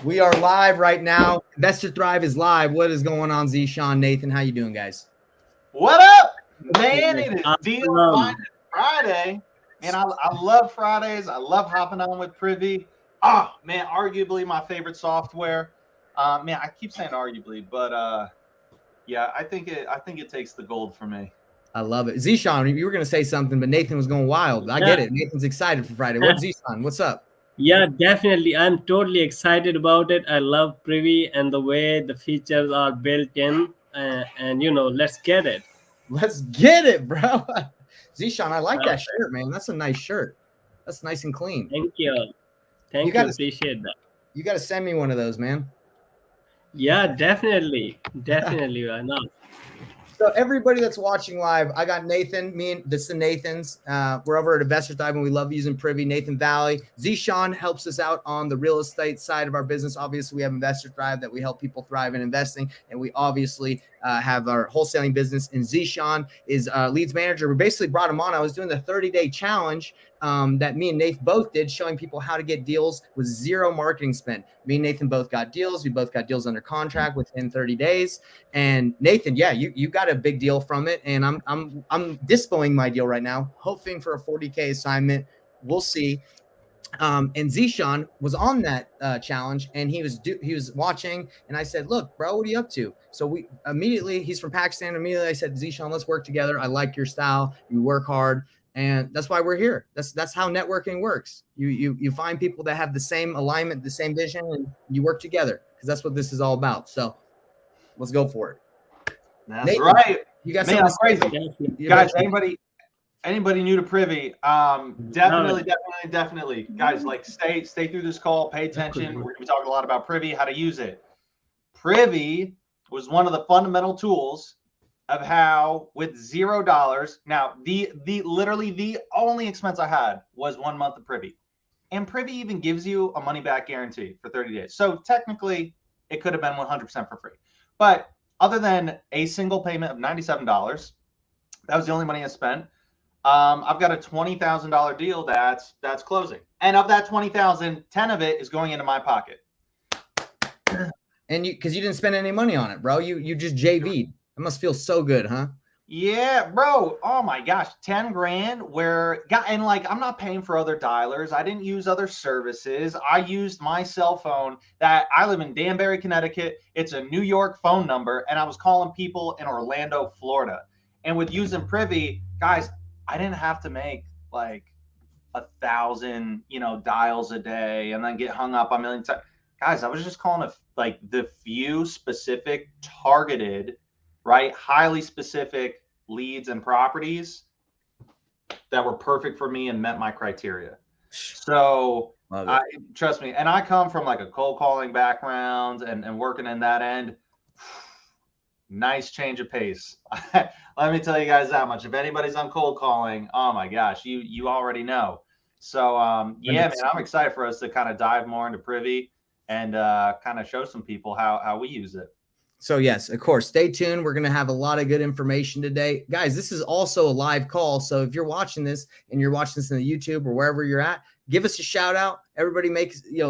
We are live right now. Investor Thrive is live. What is going on, Zishan, Nathan? How you doing, guys? What up, man? It is Deal Awesome. Friday. Man, I love Fridays. I love hopping on with Privy. Oh, man, arguably my favorite software. Man, I keep saying arguably, but yeah, I think it takes the gold for me. I love it. Zishan, you were going to say something, but Nathan was going wild. I get it. Nathan's excited for Friday. What's Zishan? What's up? Yeah, definitely. I'm totally excited about it. I love Privy and the way the features are built in. And let's get it. Let's get it, bro. Zishan, I like that shirt, man. That's a nice shirt. That's nice and clean. Thank you. Thank you. Appreciate that. You got to send me one of those, man. Yeah, definitely. Definitely. Why not? So everybody that's watching live, I got Nathan, this is the Nathans. We're over at Investor Thrive and we love using Privy, Nathan Valley. Zishan helps us out on the real estate side of our business. Obviously, we have Investor Thrive that we help people thrive in investing. And we obviously have our wholesaling business. And Zishan is leads manager. We basically brought him on. I was doing the 30-day challenge that me and Nathan both did, showing people how to get deals with zero marketing spend. Me and Nathan both got deals. We both got deals under contract within 30 days. And Nathan, yeah, you got a big deal from it. And I'm dispoing my deal right now, hoping for a 40K assignment. We'll see. And Zishan was on that challenge, and he was watching, and I said, "Look, bro, what are you up to?" So we immediately, he's from Pakistan. Immediately, I said, "Zishan, let's work together. I like your style. You work hard." And that's why we're here. That's how networking works. You find people that have the same alignment, the same vision, and you work together, because that's what this is all about. So let's go for it. That's Nathan, right. You got something crazy. Guys, anybody new to Privy, definitely. Guys, like stay through this call, pay attention. We're gonna be talking a lot about Privy, how to use it. Privy was one of the fundamental tools of how, with $0. Now, literally the only expense I had was 1 month of Privy. And Privy even gives you a money back guarantee for 30 days. So technically it could have been 100% for free. But other than a single payment of $97, that was the only money I spent. I've got a $20,000 deal that's closing. And of that $20,000, 10 of it is going into my pocket. And because you didn't spend any money on it, bro. You just JV'd. It must feel so good, huh? Yeah, bro. Oh my gosh, 10 grand and like, I'm not paying for other dialers. I didn't use other services. I used my cell phone that I live in Danbury, Connecticut. It's a New York phone number. And I was calling people in Orlando, Florida. And with using Privy, guys, I didn't have to make like 1,000, dials a day and then get hung up a million times. Guys, I was just calling like the few specific targeted, right, highly specific leads and properties that were perfect for me and met my criteria. So trust me, and I come from like a cold calling background and working in that end. Nice change of pace. Let me tell you guys that much. If anybody's on cold calling, oh my gosh, you already know. So yeah, man, I'm excited for us to kind of dive more into Privy and kind of show some people how we use it. So yes, of course, stay tuned. We're going to have a lot of good information today. Guys, this is also a live call. So if you're watching this and you're watching this in the YouTube or wherever you're at, give us a shout out. Everybody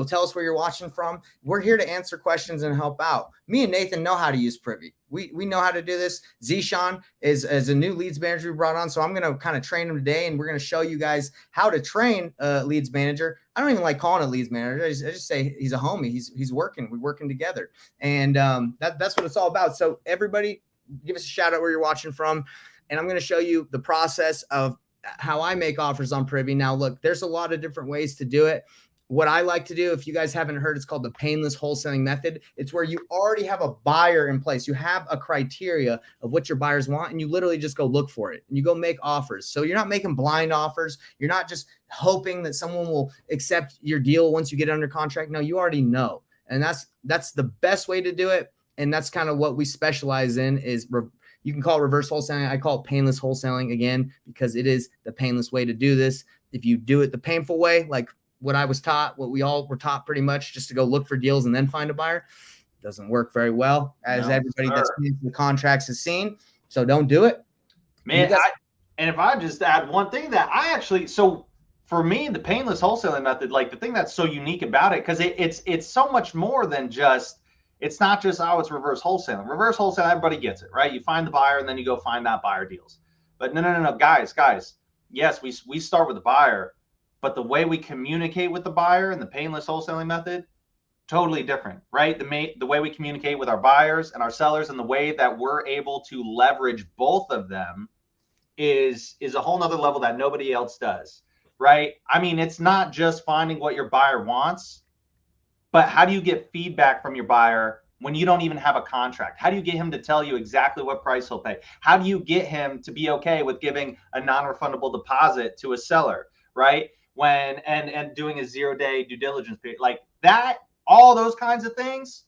tell us where you're watching from. We're here to answer questions and help out. Me and Nathan know how to use Privy. We know how to do this. Zishan is a new leads manager we brought on. So I'm going to kind of train him today, and we're going to show you guys how to train a leads manager. I don't even like calling it leads manager. I just say he's a homie. He's working. We're working together. And that's what it's all about. So everybody give us a shout out where you're watching from. And I'm going to show you the process of how I make offers on Privy. Now, look, there's a lot of different ways to do it. What I like to do, if you guys haven't heard, it's called the painless wholesaling method. It's where you already have a buyer in place. You have a criteria of what your buyers want, and you literally just go look for it and you go make offers. So you're not making blind offers. You're not just hoping that someone will accept your deal once you get under contract. No, you already know. And that's the best way to do it. And that's kind of what we specialize in is you can call it reverse wholesaling. I call it painless wholesaling again, because it is the painless way to do this. If you do it the painful way, like what I was taught, what we all were taught pretty much, just to go look for deals and then find a buyer, doesn't work very well, as everybody that's in the contracts has seen. So don't do it. Man, and if I just add one thing that I actually, so for me, the painless wholesaling method, like the thing that's so unique about it, because it's so much more than just, it's not just, oh, it's reverse wholesaling. Reverse wholesaling, everybody gets it, right? You find the buyer and then you go find that buyer deals. But no, guys, yes, we start with the buyer, but the way we communicate with the buyer and the painless wholesaling method, totally different, right? The way we communicate with our buyers and our sellers and the way that we're able to leverage both of them is a whole nother level that nobody else does, right? I mean, it's not just finding what your buyer wants, but how do you get feedback from your buyer when you don't even have a contract? How do you get him to tell you exactly what price he'll pay? How do you get him to be okay with giving a non-refundable deposit to a seller, right? When and doing a 0-day due diligence period, like that, all those kinds of things,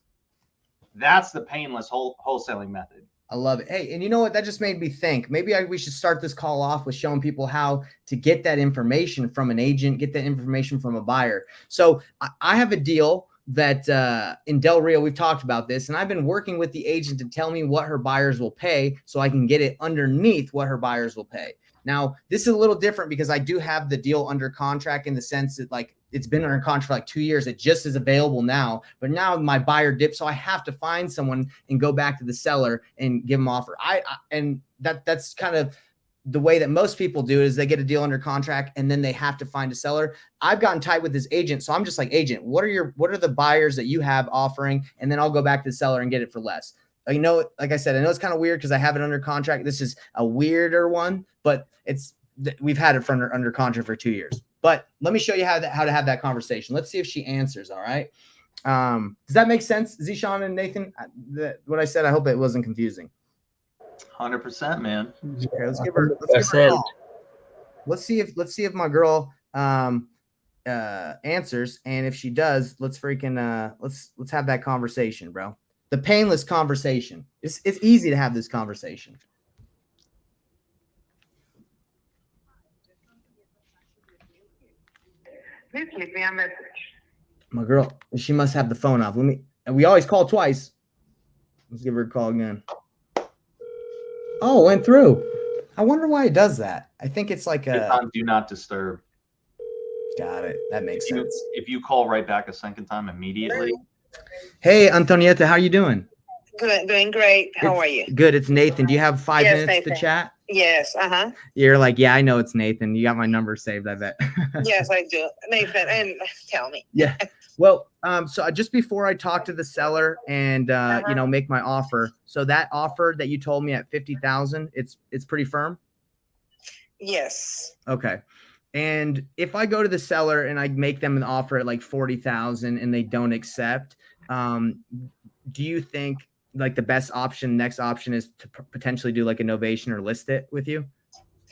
that's the painless wholesaling method. I love it. Hey, and you know what? That just made me think. Maybe we should start this call off with showing people how to get that information from an agent, get that information from a buyer. So I have a deal that in Del Rio, we've talked about this, and I've been working with the agent to tell me what her buyers will pay so I can get it underneath what her buyers will pay. Now, this is a little different because I do have the deal under contract in the sense that, like, it's been under contract for like 2 years. It just is available now, but now my buyer dipped, so I have to find someone and go back to the seller and give them offer. And that's kind of the way that most people do it, is they get a deal under contract and then they have to find a seller. I've gotten tight with this agent, so I'm just like, agent, what are the buyers that you have offering? And then I'll go back to the seller and get it for less. You know, like I said, I know it's kind of weird because I have it under contract. This is a weirder one, but we've had it under contract for 2 years. But let me show you how to have that conversation. Let's see if she answers. All right. Does that make sense, Zeeshan and Nathan? What I said, I hope it wasn't confusing. 100%, man. Okay, let's give her a call. Let's see if my girl answers, and if she does, let's have that conversation, bro. The painless conversation. It's easy to have this conversation. Please leave me a message. My girl, she must have the phone off. We always call twice. Let's give her a call again. Oh, it went through. I wonder why it does that. I think it's like It's on do not disturb. Got it. That makes sense. If you call right back a second time immediately. Hey, Antonietta, how you doing? Good, doing great. How are you? Good. It's Nathan. Do you have 5 Yes, minutes Nathan. to chat? Yes, You're like, yeah, I know it's Nathan. You got my number saved, I bet. Yes, I do. Nathan, and tell me. Yeah. Well, so just before I talk to the seller and make my offer, so that offer that you told me at 50,000, it's pretty firm. Yes. Okay. And if I go to the seller and I make them an offer at like 40,000 and they don't accept, do you think like the next option is to potentially do like a novation or list it with you?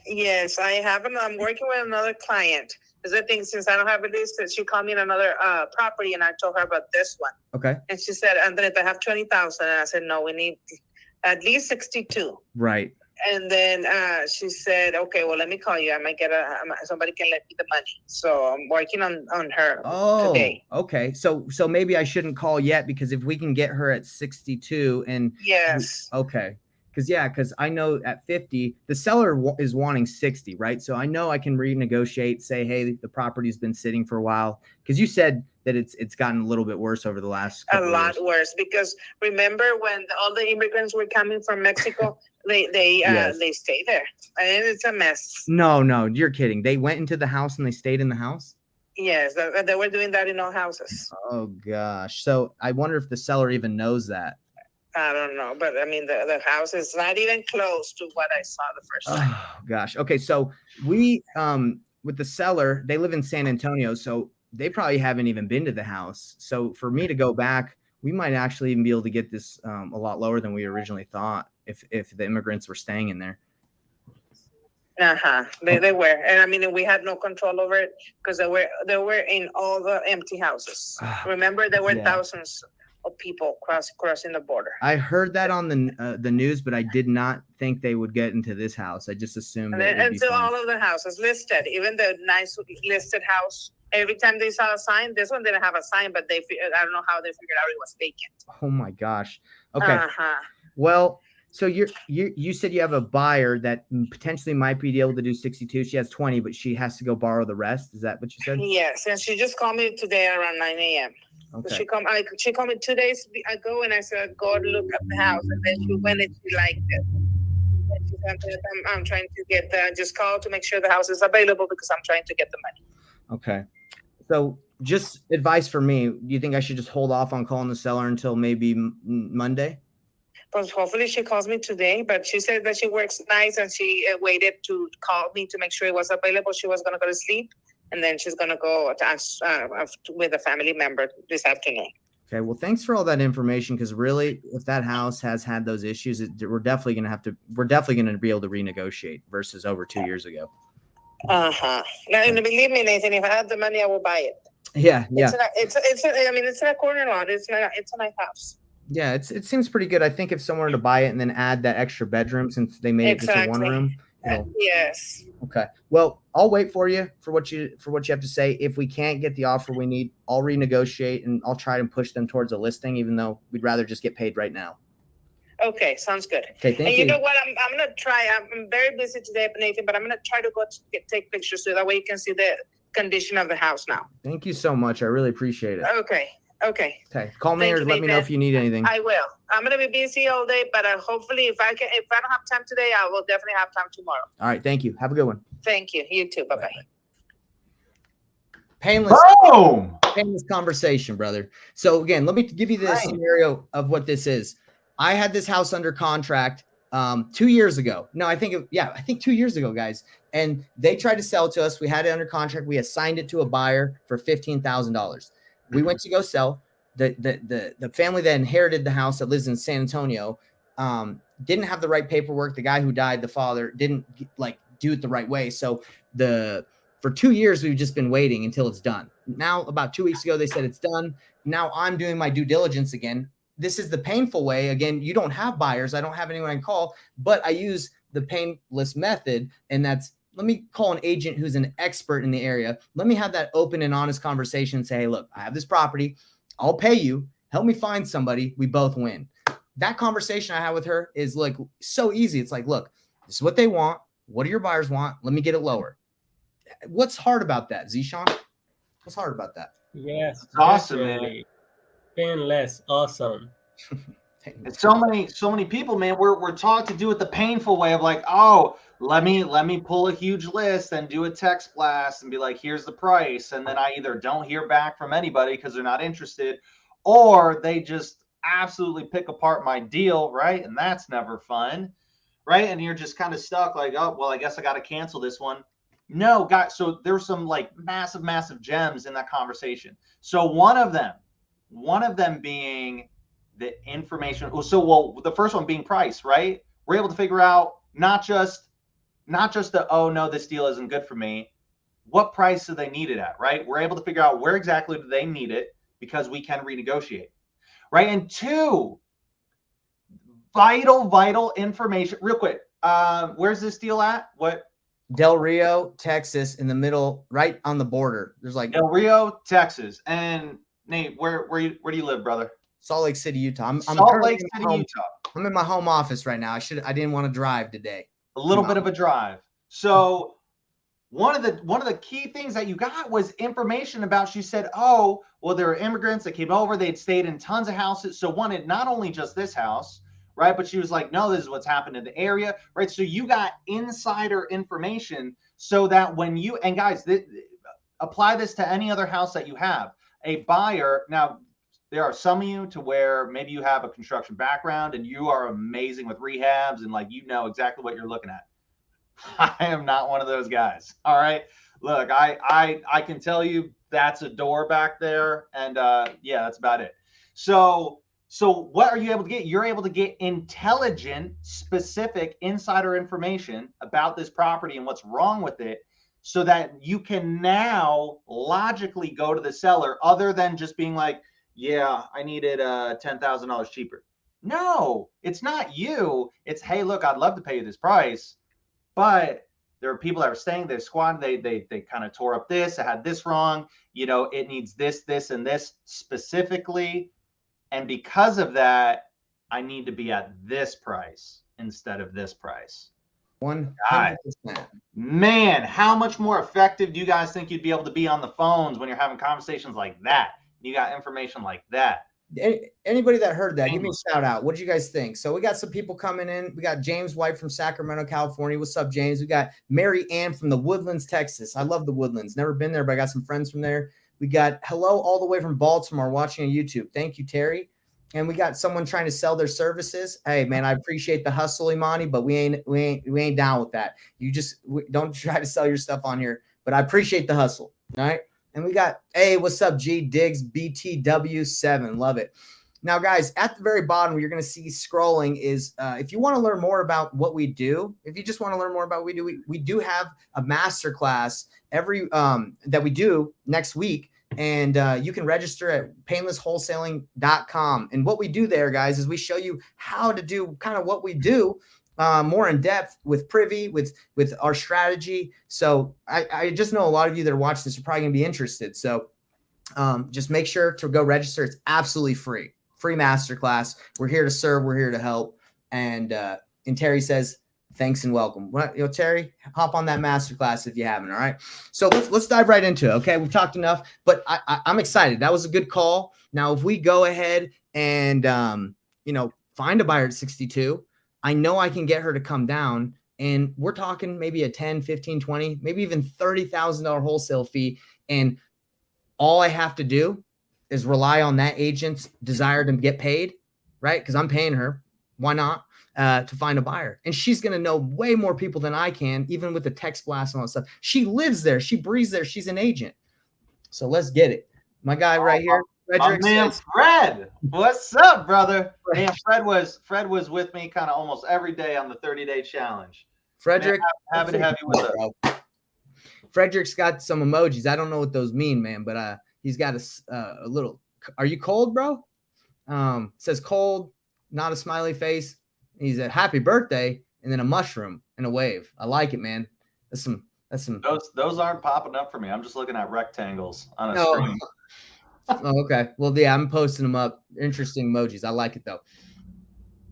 Yes, I have. I'm working with another client. Because I think since I don't have it listed, she called me in another property, and I told her about this one. Okay. And she said, Andrea, I have 20,000. And I said, no, we need at least 62. Right. And then she said, okay, well, let me call you. I might get somebody can let me the money. So I'm working on her today. Okay. So maybe I shouldn't call yet, because if we can get her at 62 and yes. Okay. Because I know at 50, the seller is wanting 60, right? So I know I can renegotiate, say, hey, the property's been sitting for a while. Because you said that it's gotten a little bit worse over the last couple a lot years. Worse, because remember when all the immigrants were coming from Mexico, they stay there, and it's a mess. No, you're kidding. They went into the house and they stayed in the house? Yes, they were doing that in all houses. Oh gosh. So I wonder if the seller even knows that. I don't know, but I mean, the house is not even close to what I saw the first time. Oh gosh. Okay. So we, with the seller, they live in San Antonio, so they probably haven't even been to the house. So for me to go back, we might actually even be able to get this a lot lower than we originally thought if the immigrants were staying in there. They were, and I mean, we had no control over it because they were in all the empty houses. Remember, there were thousands of people crossing the border. I heard that on the news, but I did not think they would get into this house. I just assumed that and so all of the houses listed, even the nice listed house. Every time they saw a sign, this one didn't have a sign, but I don't know how they figured out it was vacant. Oh my gosh. Okay. Well, So you said you have a buyer that potentially might be able to do 62. She has 20, but she has to go borrow the rest. Is that what you said? Yes, and she just called me today around 9 a.m. Okay. She called me 2 days ago, and I said, go look at the house. And then she went and she liked it. And she said, I'm trying to get just call to make sure the house is available because I'm trying to get the money. Okay. So just advice for me. Do you think I should just hold off on calling the seller until maybe Monday? But hopefully she calls me today. But she said that she works nights and she waited to call me to make sure it was available. She was going to go to sleep, and then she's going to go with a family member this afternoon. Okay. Well, thanks for all that information. Because really, if that house has had those issues, we're definitely going to be able to renegotiate versus over 2 years ago. Now, and believe me, Nathan, if I had the money, I would buy it. Yeah. It's in a corner lot. It's a nice house. Yeah, it seems pretty good. I think if someone were to buy it and then add that extra bedroom, since they made it just a one room. Yes. Okay. Well, I'll wait for you for what you have to say. If we can't get the offer we need, I'll renegotiate and I'll try and push them towards a listing, even though we'd rather just get paid right now. Okay, sounds good. Okay, thank you. And you know what? I'm gonna try. I'm very busy today, Nathan, but I'm gonna try to go take pictures so that way you can see the condition of the house now. Thank you so much. I really appreciate it. Okay. Call me or let me know if you need anything. I will. I'm gonna be busy all day, but hopefully, if I don't have time today, I will definitely have time tomorrow. All right. Thank you. Have a good one. Thank you. You too. Bye-bye. Painless conversation, brother. So again, let me give you the scenario of what this is. I had this house under contract 2 years ago. No, I think 2 years ago, guys. And they tried to sell it to us. We had it under contract. We assigned it to a buyer for $15,000. We went to go sell. The family that inherited the house that lives in San Antonio didn't have the right paperwork. The guy who died, the father, didn't do it the right way. So for 2 years, we've just been waiting until it's done. Now, about 2 weeks ago, they said it's done. Now I'm doing my due diligence again. This is the painful way. Again, you don't have buyers. I don't have anyone I can call, but I use the painless method. And that's, let me call an agent who's an expert in the area. Let me have that open and honest conversation and say, hey, look, I have this property. I'll pay you. Help me find somebody. We both win. That conversation I had with her is like so easy. It's like, look, this is what they want. What do your buyers want? Let me get it lower. What's hard about that, Zishan? What's hard about that? Yes, it's awesome, man. Painless, awesome. And so many people, man, we're taught to do it the painful way of like, oh, let me pull a huge list and do a text blast and be like, here's the price. And then I either don't hear back from anybody because they're not interested, or they just absolutely pick apart my deal, right? And that's never fun, right? And you're just kind of stuck like, oh, well, I guess I got to cancel this one. No, guys, so there's some like massive gems in that conversation. So one of them being the information. So the first one being price, right? We're able to figure out not just the, oh no, this deal isn't good for me. What price do they need it at, right? We're able to figure out where exactly do they need it because we can renegotiate, right? And two, vital information. Real quick, where's this deal at? What? Del Rio, Texas, in the middle, right on the border. There's like Del Rio, Texas. And Nate, where do you live, brother? Salt Lake City, Utah. I'm Salt Lake City, Utah. I'm in my home office right now. I didn't want to drive today. A little bit of a drive. So one of the key things that you got was information about, she said, oh, well, there are immigrants that came over. They'd stayed in tons of houses. So wanted not only just this house, right? But she was like, no, this is what's happened in the area, right? So you got insider information so that when you, and guys, apply this to any other house that you have. A buyer, now there are some of you to where maybe you have a construction background and you are amazing with rehabs and like, you know exactly what you're looking at. I am not one of those guys. All right. Look, I can tell you that's a door back there. And yeah, that's about it. So what are you able to get? You're able to get intelligent, specific insider information about this property and what's wrong with it, so that you can now logically go to the seller other than just being like, yeah, I needed $10,000 cheaper. No, it's not you. It's, hey, look, I'd love to pay you this price, but there are people that are staying, they're squatting, they kind of tore up this, I had this wrong, you know, it needs this, and this specifically. And because of that, I need to be at this price instead of this price. 100%. Man, how much more effective do you guys think you'd be able to be on the phones when you're having conversations like that? You got information like that. Anybody that heard that, give me a shout out. What did you guys think? So we got some people coming in. We got James White from Sacramento, California. What's up, James? We got Mary Ann from the Woodlands, Texas. I love the Woodlands. Never been there, but I got some friends from there. We got hello all the way from Baltimore watching on YouTube. Thank you, Terry. And we got someone trying to sell their services. Hey, man, I appreciate the hustle, Imani, but we ain't down with that. Don't try to sell your stuff on here, but I appreciate the hustle. All right. And we got, hey, what's up, G Diggs BTW7. Love it. Now, guys, at the very bottom, you're going to see scrolling is if you want to learn more about what we do, if you just want to learn more about what we do, we do have a masterclass every that we do next week. And you can register at painlesswholesaling.com. And what we do there, guys, is we show you how to do kind of what we do more in depth with Privy, with our strategy. So I just know a lot of you that are watching this are probably going to be interested. So just make sure to go register. It's absolutely free masterclass. We're here to serve. We're here to help. And Terry says, thanks and welcome. Well, Terry, hop on that masterclass if you haven't. All right. So let's dive right into it. Okay. We've talked enough, but I'm excited. That was a good call. Now, if we go ahead and, find a buyer at 62, I know I can get her to come down, and we're talking maybe a 10, 15, 20, maybe even $30,000 wholesale fee. And all I have to do is rely on that agent's desire to get paid, right? Because I'm paying her. Why not? To find a buyer. And she's going to know way more people than I can, even with the text blast and all that stuff. She lives there. She breathes there. She's an agent. So let's get it. My guy right here. My man, Fred. What's up, brother? Man, Fred was with me kind of almost every day on the 30-day challenge. Frederick. Man, happy to have you with us. Frederick's got some emojis. I don't know what those mean, man, but he's got a little. Are you cold, bro? Says cold, not a smiley face. He's a happy birthday, and then a mushroom and a wave. I like it, man. That's some. Those aren't popping up for me. I'm just looking at rectangles on a screen. Oh, okay. Well, yeah, I'm posting them up. Interesting emojis. I like it though.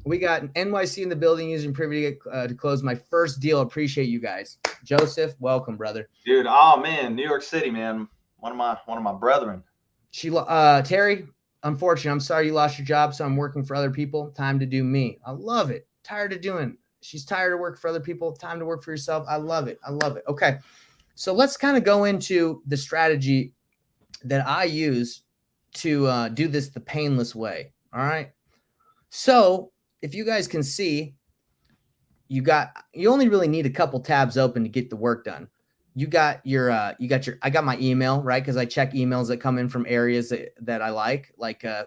We got NYC in the building using Privy to close my first deal. Appreciate you guys. Joseph, welcome, brother. Dude, oh man, New York City, man. One of my brethren. Terry. Unfortunately, I'm sorry you lost your job, so I'm working for other people. Time to do me. I love it. Tired of doing. She's tired of working for other people. Time to work for yourself. I love it. I love it. Okay. So let's kind of go into the strategy that I use to do this the painless way. All right. So if you guys can see, you only really need a couple tabs open to get the work done. I got my email, right? Because I check emails that come in from areas that I like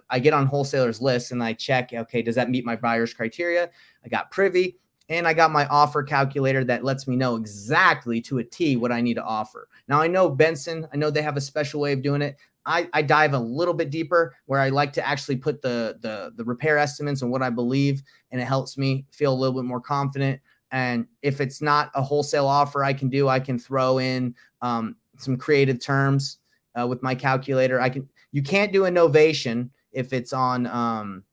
I get on wholesalers lists and I check, okay, does that meet my buyer's criteria? I got Privy, and I got my offer calculator that lets me know exactly to a T what I need to offer. Now I know Benson, I know they have a special way of doing it. I dive a little bit deeper where I like to actually put the repair estimates and what I believe, and it helps me feel a little bit more confident. And if it's not a wholesale offer I can throw in some creative terms with my calculator. You can't do a novation if it's on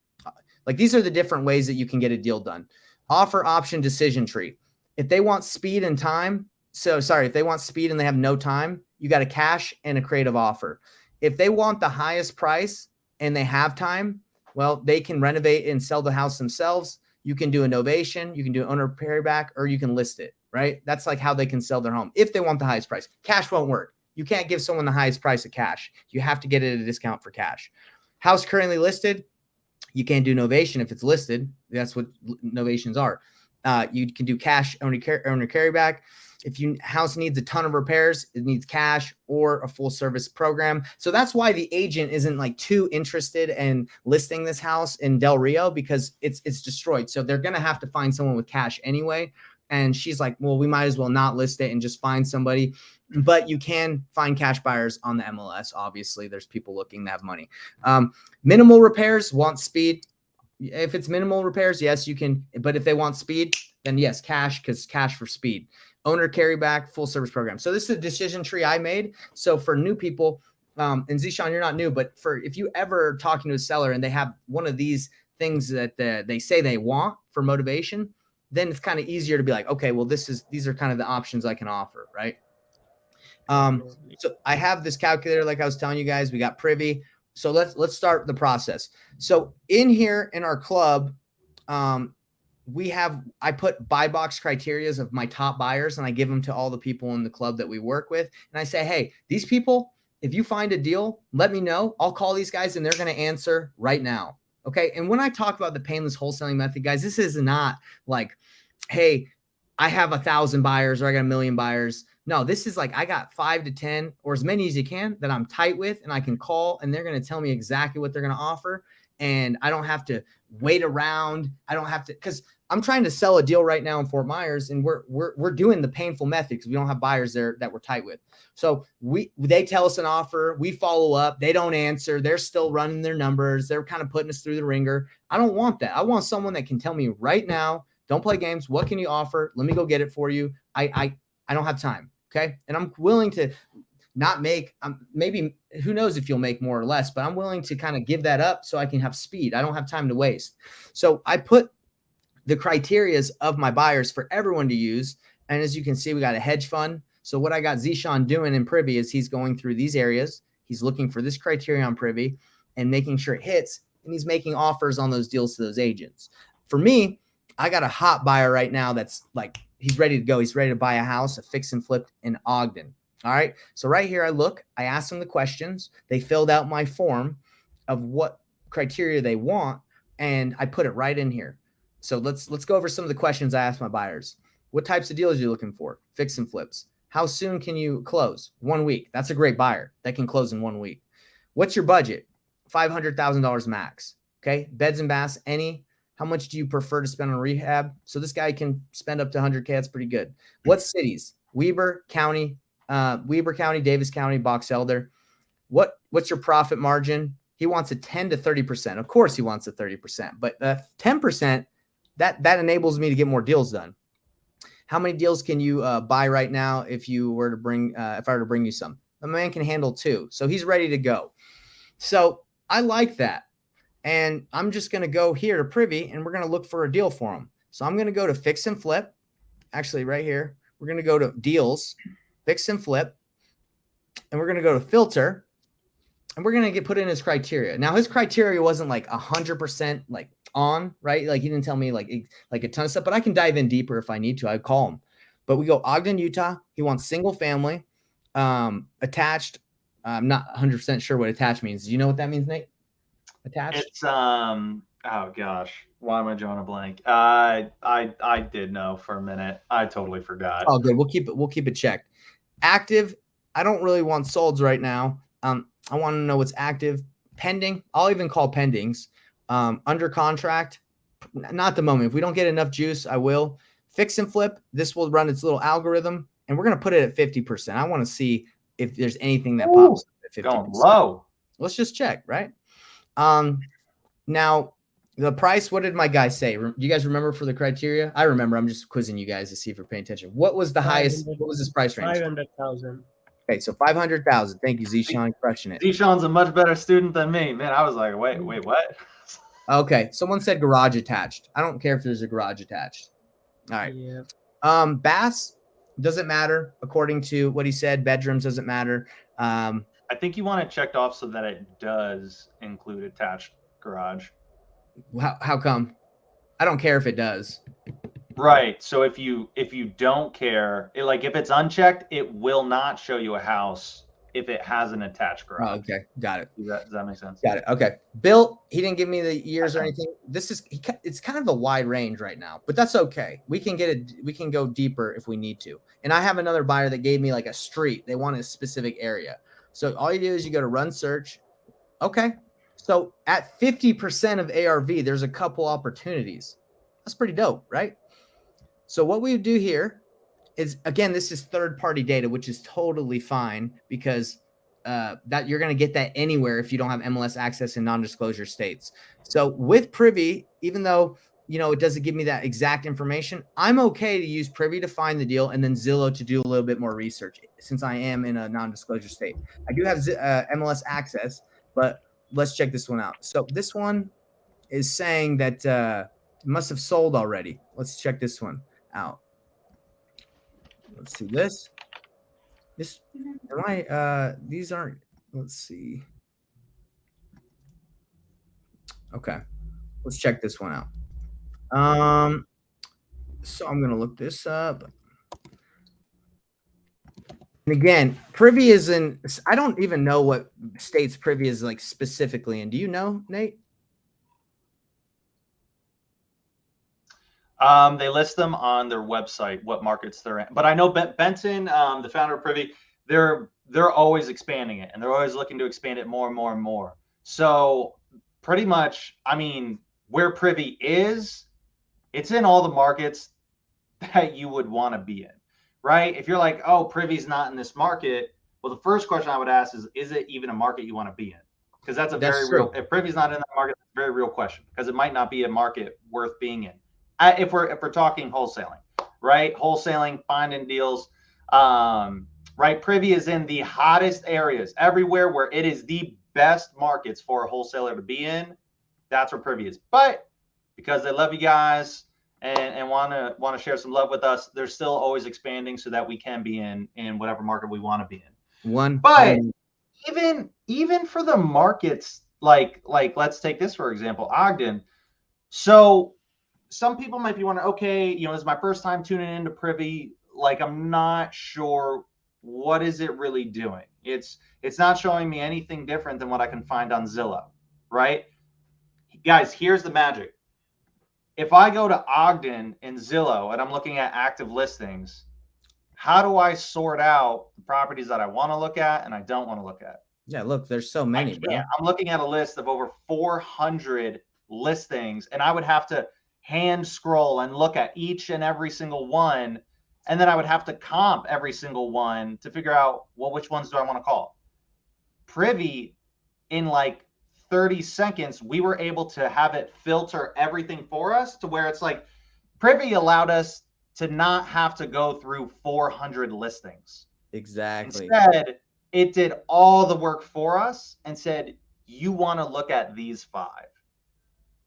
these are the different ways that you can get a deal done. Offer option decision tree. If they want speed and time, if they want speed and they have no time, you got a cash and a creative offer. If they want the highest price and they have time, well, they can renovate and sell the house themselves. You can do a novation, you can do owner payback, or you can list it, right? That's like how they can sell their home if they want the highest price. Cash won't work. You can't give someone the highest price of cash. You have to get it at a discount for cash. House currently listed, you can't do novation if it's listed. That's what novations are. You can do cash owner carryback. If your house needs a ton of repairs, it needs cash or a full service program. So that's why the agent isn't too interested in listing this house in Del Rio, because it's destroyed. So they're going to have to find someone with cash anyway. And she's like, well, we might as well not list it and just find somebody. But you can find cash buyers on the MLS. Obviously, there's people looking to have money. Minimal repairs, want speed. If it's minimal repairs, yes, you can. But if they want speed, then yes, cash, because cash for speed. Owner carryback, full service program. So this is a decision tree I made. So for new people, and Zishan, you're not new, but if you ever talking to a seller and they have one of these things that they say they want for motivation, then it's kind of easier to be like, okay, well, these are kind of the options I can offer, right? So I have this calculator, like I was telling you guys, we got Privy. So let's start the process. So in here in our club, I put buy box criterias of my top buyers, and I give them to all the people in the club that we work with. And I say, hey, these people, if you find a deal, let me know. I'll call these guys and they're going to answer right now. Okay. And when I talk about the painless wholesaling method, guys, this is not like, hey, I have 1,000 buyers or I got 1,000,000 buyers. No, this is like I got 5 to 10 or as many as you can that I'm tight with, and I can call and they're going to tell me exactly what they're going to offer. And I don't have to wait around. I don't have to, because I'm trying to sell a deal right now in Fort Myers, and we're doing the painful method because we don't have buyers there that we're tight with. So they tell us an offer, we follow up, they don't answer, they're still running their numbers, they're kind of putting us through the ringer. I don't want that. I want someone that can tell me right now, don't play games. What can you offer? Let me go get it for you. I don't have time. Okay. And I'm willing to not make, maybe who knows if you'll make more or less, but I'm willing to kind of give that up so I can have speed. I don't have time to waste. So I put the criterias of my buyers for everyone to use. And as you can see, we got a hedge fund. So what I got Zishan doing in Privy is he's going through these areas. He's looking for this criteria on Privy and making sure it hits. And he's making offers on those deals to those agents. For me, I got a hot buyer right now that's like, he's ready to go. He's ready to buy a house, a fix and flip in Ogden. All right. So right here, I asked them the questions. They filled out my form of what criteria they want, and I put it right in here. So let's go over some of the questions I asked my buyers. What types of deals are you looking for? Fix and flips. How soon can you close? 1 week. That's a great buyer that can close in 1 week. What's your budget? $500,000 max. Okay. Beds and baths, any. How much do you prefer to spend on rehab? So this guy can spend up to 100K. That's pretty good. What cities? Weber County, Davis County, Box Elder. What's your profit margin? He wants a 10 to 30%. Of course he wants a 30%, but 10%, that enables me to get more deals done. How many deals can you buy right now if I were to bring you some? The man can handle 2. So he's ready to go. So I like that. And I'm just going to go here to Privy and we're going to look for a deal for him. So I'm going to go to fix and flip. Actually, right here, we're going to go to deals, fix and flip, and we're going to go to filter, and we're going to put in his criteria. Now, his criteria wasn't like 100% like on, right? Like he didn't tell me like a ton of stuff, but I can dive in deeper if I need to. I'd call him. But we go Ogden, Utah. He wants single family, attached. I'm not 100% sure what attached means. Do you know what that means, Nate? Attached? It's oh gosh, why am I drawing a blank? I did know for a minute. I totally forgot. Oh, good. We'll keep it checked. Active. I don't really want solds right now. I want to know what's active. Pending. I'll even call pendings. Under contract. Not the moment. If we don't get enough juice, I will. Fix and flip. This will run its little algorithm, and we're gonna put it at 50%. I want to see if there's anything that pops up at 50%. Going low. Let's just check, right? Now the price, what did my guy say? Do you guys remember for the criteria? I remember. I'm just quizzing you guys to see if you're paying attention. What was the highest? What was his price range? 500,000. Okay, so 500,000. Thank you, Zishan, crushing it. Zishan's a much better student than me. Man, I was like, wait, what? Okay, someone said garage attached. I don't care if there's a garage attached. All right. Yeah. Baths doesn't matter according to what he said. Bedrooms doesn't matter. I think you want it checked off so that it does include attached garage. How come? I don't care if it does. Right. So if you don't care, if it's unchecked, it will not show you a house if it has an attached garage. Oh, okay, got it. Does that make sense? Got it. Okay. Built. He didn't give me the years or anything. It's kind of a wide range right now, but that's okay. We can go deeper if we need to. And I have another buyer that gave me like a street. They want a specific area. So all you do is you go to run search. Okay. So at 50% of ARV, there's a couple opportunities. That's pretty dope, right? So what we do here is, again, this is third-party data, which is totally fine because that you're going to get that anywhere if you don't have MLS access in non-disclosure states. So with Privy, even though it doesn't give me that exact information, I'm okay to use Privy to find the deal and then Zillow to do a little bit more research since I am in a non-disclosure state. I do have MLS access, but let's check this one out. So this one, is saying that it must have sold already. Let's check this one out. Let's see this. This am I these aren't, let's see. Okay. Let's check this one out. So I'm gonna look this up. And again, Privy is in, I don't even know what states Privy is like specifically in. Do you know, Nate? They list them on their website, what markets they're in. But I know Benton, the founder of Privy, they're always expanding it, and they're always looking to expand it more and more and more. So pretty much, I mean, where Privy is, it's in all the markets that you would want to be in, right? If you're like, oh, Privy's not in this market, well, the first question I would ask is it even a market you want to be in? Because that's very real. If Privy's not in that market, that's a very real question, because it might not be a market worth being in. If we're talking wholesaling, right? Wholesaling, finding deals, right? Privy is in the hottest areas, everywhere where it is the best markets for a wholesaler to be in. That's where Privy is. But because they love you guys and want to share some love with us, they're still always expanding so that we can be in whatever market we want to be in. But even for the markets, like let's take this for example, Ogden. So some people might be wondering, okay, this is my first time tuning into Privy. Like, I'm not sure what is it really doing. It's not showing me anything different than what I can find on Zillow, right? Guys, here's the magic. If I go to Ogden and Zillow and I'm looking at active listings, how do I sort out the properties that I want to look at and I don't want to look at? Yeah, look, there's so many, bro. I'm looking at a list of over 400 listings, and I would have to hand scroll and look at each and every single one, and then I would have to comp every single one to figure out, well, which ones do I want to call? Privy, in like 30 seconds, we were able to have it filter everything for us to where it's like Privy allowed us to not have to go through 400 listings. Exactly. Instead, it did all the work for us and said, you want to look at these 5.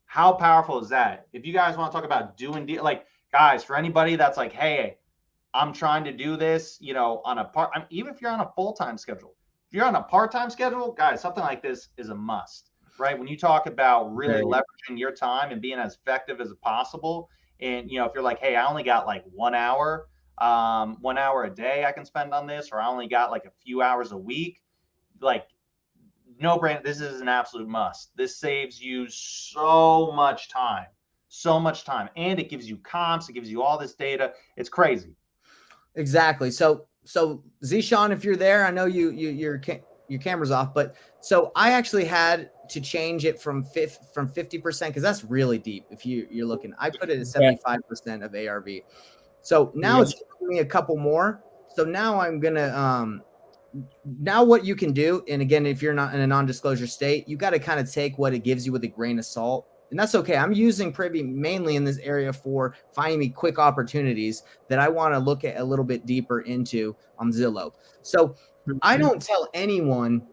How powerful is that? If you guys want to talk about doing like, guys, for anybody that's like, hey, I'm trying to do this, on a even if you're on a full-time schedule, if you're on a part-time schedule, guys, something like this is a must, right? When you talk about really leveraging your time and being as effective as possible, and if you're like, hey, I only got like 1 hour, 1 hour a day I can spend on this, or I only got like a few hours a week, like, no brand, this is an absolute must. This saves you so much time, and it gives you comps, it gives you all this data. It's crazy. Exactly. So Zishan, if you're there, I know your camera's off, but so I actually had to change it from 50%, because that's really deep. If you're looking, I put it at 75% of ARV. So now it's giving me a couple more. So now I'm gonna now what you can do, and again, if you're not in a non-disclosure state, you got to kind of take what it gives you with a grain of salt, and that's okay. I'm using Privy mainly in this area for finding me quick opportunities that I want to look at a little bit deeper into on Zillow. So I don't tell anyone,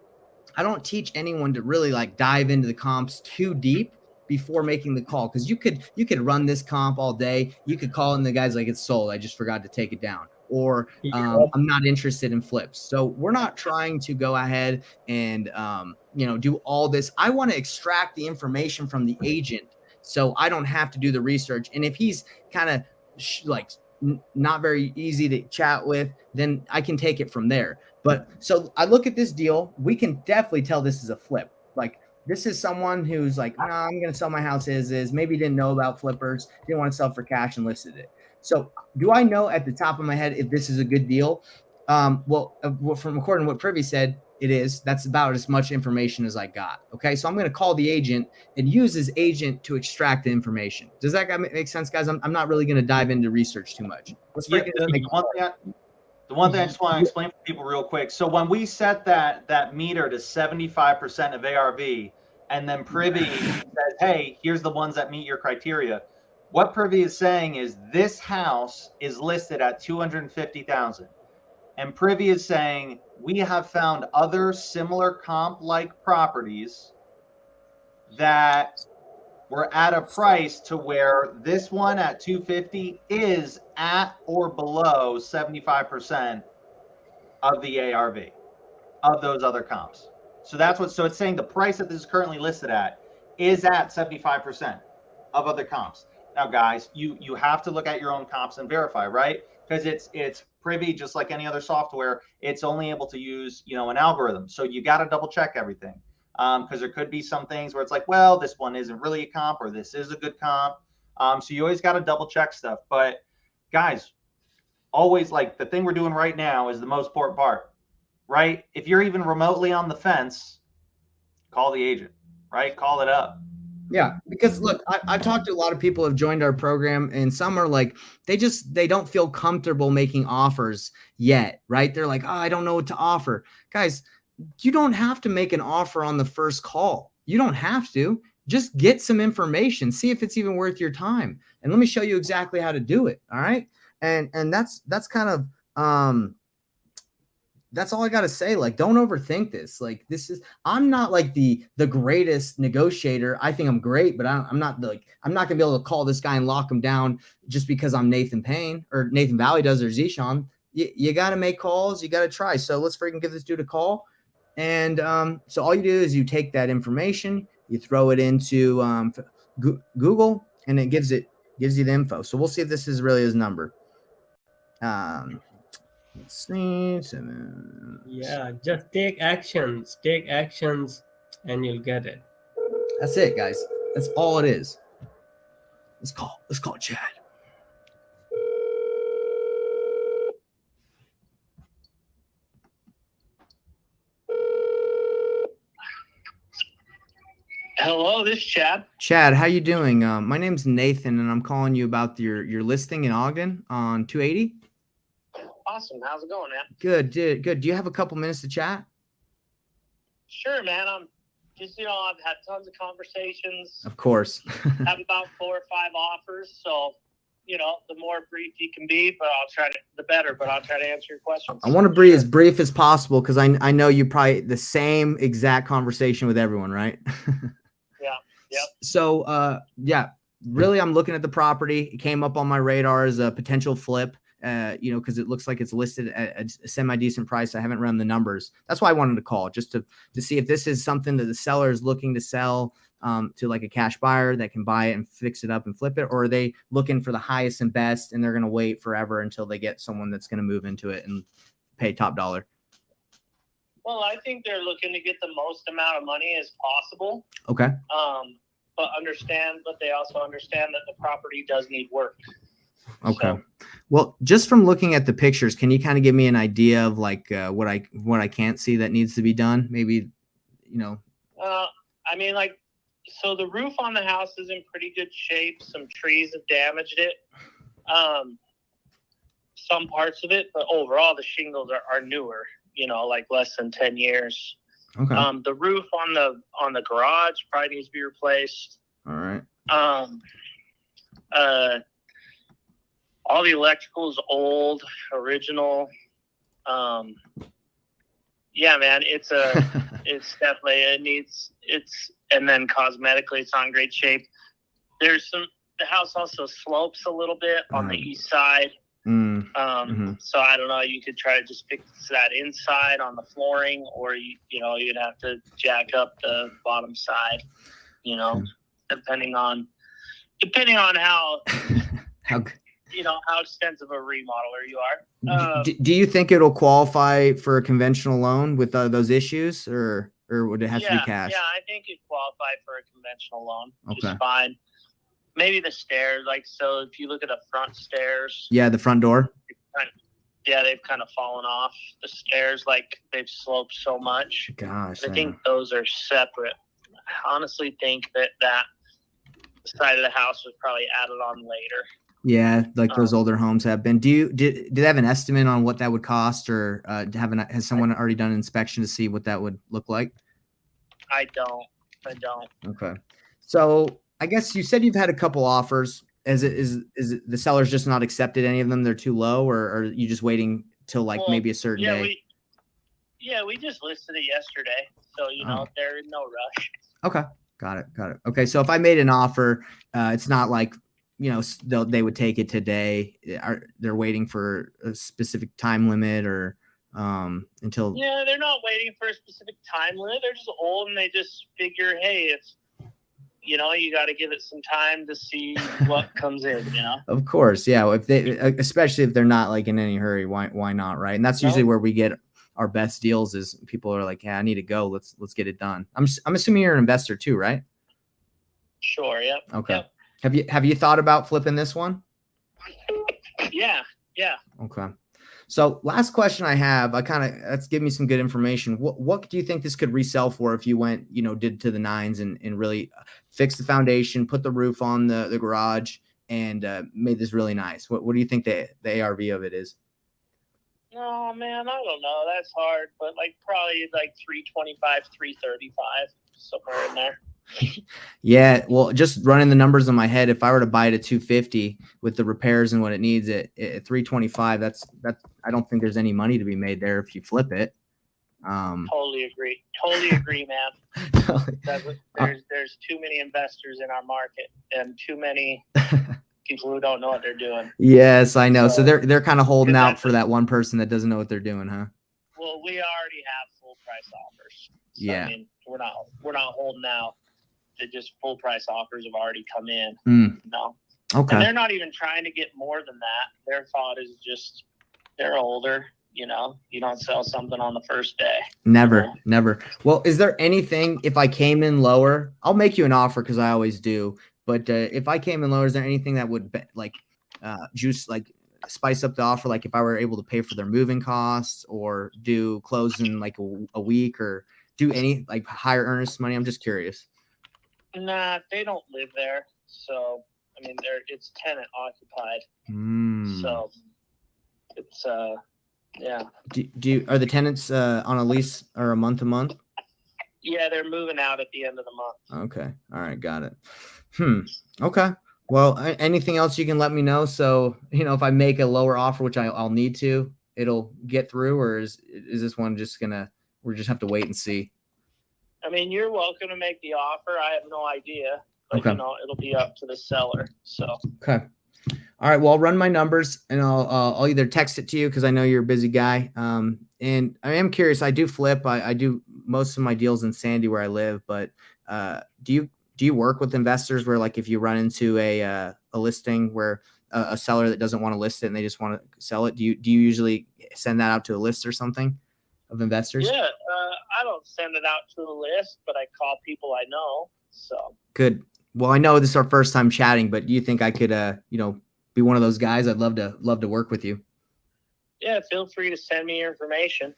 I don't teach anyone to really like dive into the comps too deep before making the call, because you could run this comp all day. You could call in the guys like, it's sold, I just forgot to take it down, or I'm not interested in flips. So we're not trying to go ahead and do all this. I want to extract the information from the agent so I don't have to do the research. And if he's kind of not very easy to chat with, then I can take it from there. But so I look at this deal, we can definitely tell this is a flip. Like, this is someone who's like, nah, I'm going to sell my house as is. Maybe didn't know about flippers, didn't want to sell for cash, and listed it. So do I know at the top of my head if this is a good deal? Well, from according to what Privy said, it is. That's about as much information as I got. Okay, so I'm going to call the agent and use his agent to extract the information. Does that make sense, guys? I'm not really going to dive into research too much. The one thing I just want to explain for people real quick. So when we set that meter to 75% of ARV, and then Privy says, hey, here's the ones that meet your criteria. What Privy is saying is this house is listed at $250,000. And Privy is saying, we have found other similar comp-like properties that we're at a price to where this one at 250 is at or below 75% of the ARV of those other comps. So so it's saying the price that this is currently listed at is at 75% of other comps. Now, guys, you have to look at your own comps and verify, right? Because it's Privy, just like any other software, it's only able to use, an algorithm. So you got to double check everything. Because there could be some things where it's like, well, this one isn't really a comp, or this is a good comp. So you always got to double check stuff. But guys, always, like, the thing we're doing right now is the most important part, right? If you're even remotely on the fence, call the agent, right? Call it up. Yeah, because look, I've talked to a lot of people who have joined our program, and some are like, they don't feel comfortable making offers yet, right? They're like, oh, I don't know what to offer. Guys, you don't have to make an offer on the first call. You don't have to. Just get some information, see if it's even worth your time. And let me show you exactly how to do it. All right. And that's kind of, that's all I got to say. Like, don't overthink this. Like, I'm not like the greatest negotiator. I think I'm great, but I'm not going to be able to call this guy and lock him down just because I'm Nathan Payne or Nathan Valley does, or Zishan. You got to make calls. You got to try. So let's freaking give this dude a call. And so all you do is you take that information, you throw it into Google, and it gives you the info. So we'll see if this is really his number. Let's see. Yeah, just take actions, and you'll get it. That's it, guys. That's all it is. Let's call Chad. Hello, this is Chad. Chad, how you doing? My name's Nathan, and I'm calling you about your listing in Ogden on 280. Awesome. How's it going, man? Good. Do you have a couple minutes to chat? Sure, man. I'm just, I've had tons of conversations. Of course. Have about 4 or 5 offers. So, the more brief you can be, but the better, but I'll try to answer your questions. I want to be as brief as possible, because I know you probably the same exact conversation with everyone, right? Yeah. Yep. So, really, I'm looking at the property. It came up on my radar as a potential flip. Because it looks like it's listed at a semi-decent price. I haven't run the numbers. That's why I wanted to call, just to see if this is something that the seller is looking to sell to like a cash buyer that can buy it and fix it up and flip it, or are they looking for the highest and best and they're going to wait forever until they get someone that's going to move into it and pay top dollar? Well, I think they're looking to get the most amount of money as possible. Okay. But they also understand that the property does need work. Okay. So, well, just from looking at the pictures, can you kind of give me an idea of like what I can't see that needs to be done? Maybe, so the roof on the house is in pretty good shape. Some trees have damaged it. Some parts of it, but overall the shingles are newer, like less than 10 years. Okay. The roof on the garage probably needs to be replaced. All right. All the electrical is old, original. Yeah, man, it's definitely, and then cosmetically, it's not in great shape. The house also slopes a little bit on the east side. So I don't know, you could try to just fix that inside on the flooring, or you'd have to jack up the bottom side, depending on how how extensive a remodeler you are. Do you think it'll qualify for a conventional loan with those issues, or would it have to be cash? Yeah, I think it'd qualify for a conventional loan. Okay. Just fine. Maybe the stairs, so if you look at the front stairs. Yeah, the front door. They've kind of fallen off the stairs, they've sloped so much. Gosh. I think those are separate. I honestly think that side of the house was probably added on later. Yeah, like those older homes have been. Do they have an estimate on what that would cost, or has someone already done an inspection to see what that would look like? I don't. Okay. So I guess you said you've had a couple offers. Is the seller's just not accepted any of them? They're too low, or are you just waiting till maybe a certain day? We just listed it yesterday, so they're in no rush. Okay. Got it. Got it. Okay. So if I made an offer, it's not like, they would take it today. They're waiting for a specific time limit or until. Yeah, they're not waiting for a specific time limit. They're just old and they just figure, hey, it's, you got to give it some time to see what comes in, Of course. Yeah. If they, especially if they're not like in any hurry, why not? Right. And that's usually where we get our best deals is people are like, yeah, I need to go. Let's get it done. I'm assuming you're an investor too, right? Sure. Yep. Okay. Yep. Have you thought about flipping this one? Yeah. Okay. So last question I have, let's give me some good information. What do you think this could resell for if you went, did to the nines and really fixed the foundation, put the roof on the garage and made this really nice? What do you think the ARV of it is? Oh man, I don't know. That's hard, but probably 325, 335, somewhere in there. Yeah, well, just running the numbers in my head, if I were to buy it at 250 with the repairs and what it needs at 325, that's I don't think there's any money to be made there if you flip it. Totally agree, man. There's too many investors in our market and too many people who don't know what they're doing. Yes, I know. So they're kind of holding out for that one person that doesn't know what they're doing, huh? Well, we already have full price offers. So, yeah. I mean, we're not holding out. Just full price offers have already come in. No. Okay. And they're not even trying to get more than that. Their thought is just they're older. You don't sell something on the first day. Never. Well, is there anything, if I came in lower, I'll make you an offer because I always do. But if I came in lower, is there anything that would spice up the offer? Like if I were able to pay for their moving costs or do close in a week or do any higher earnest money? I'm just curious. Nah, they don't live there. So, I mean, it's tenant occupied. So it's, yeah. Are the tenants on a lease or a month to month? Yeah, they're moving out at the end of the month. Okay. All right. Got it. Okay. Well, anything else you can let me know? So, if I make a lower offer, which I'll need to, it'll get through, or is this one we'll just have to wait and see? I mean, you're welcome to make the offer. I have no idea, but okay. It'll be up to the seller. So, okay. All right. Well, I'll run my numbers and I'll either text it to you because I know you're a busy guy. And I am curious. I do flip. I do most of my deals in Sandy where I live, but do you work with investors where if you run into a listing where a seller that doesn't want to list it and they just want to sell it, do you usually send that out to a list or something of investors? Yeah, I don't send it out to a list, but I call people I know. So good. Well, I know this is our first time chatting, but do you think I could, be one of those guys? I'd love to work with you. Yeah, feel free to send me your information.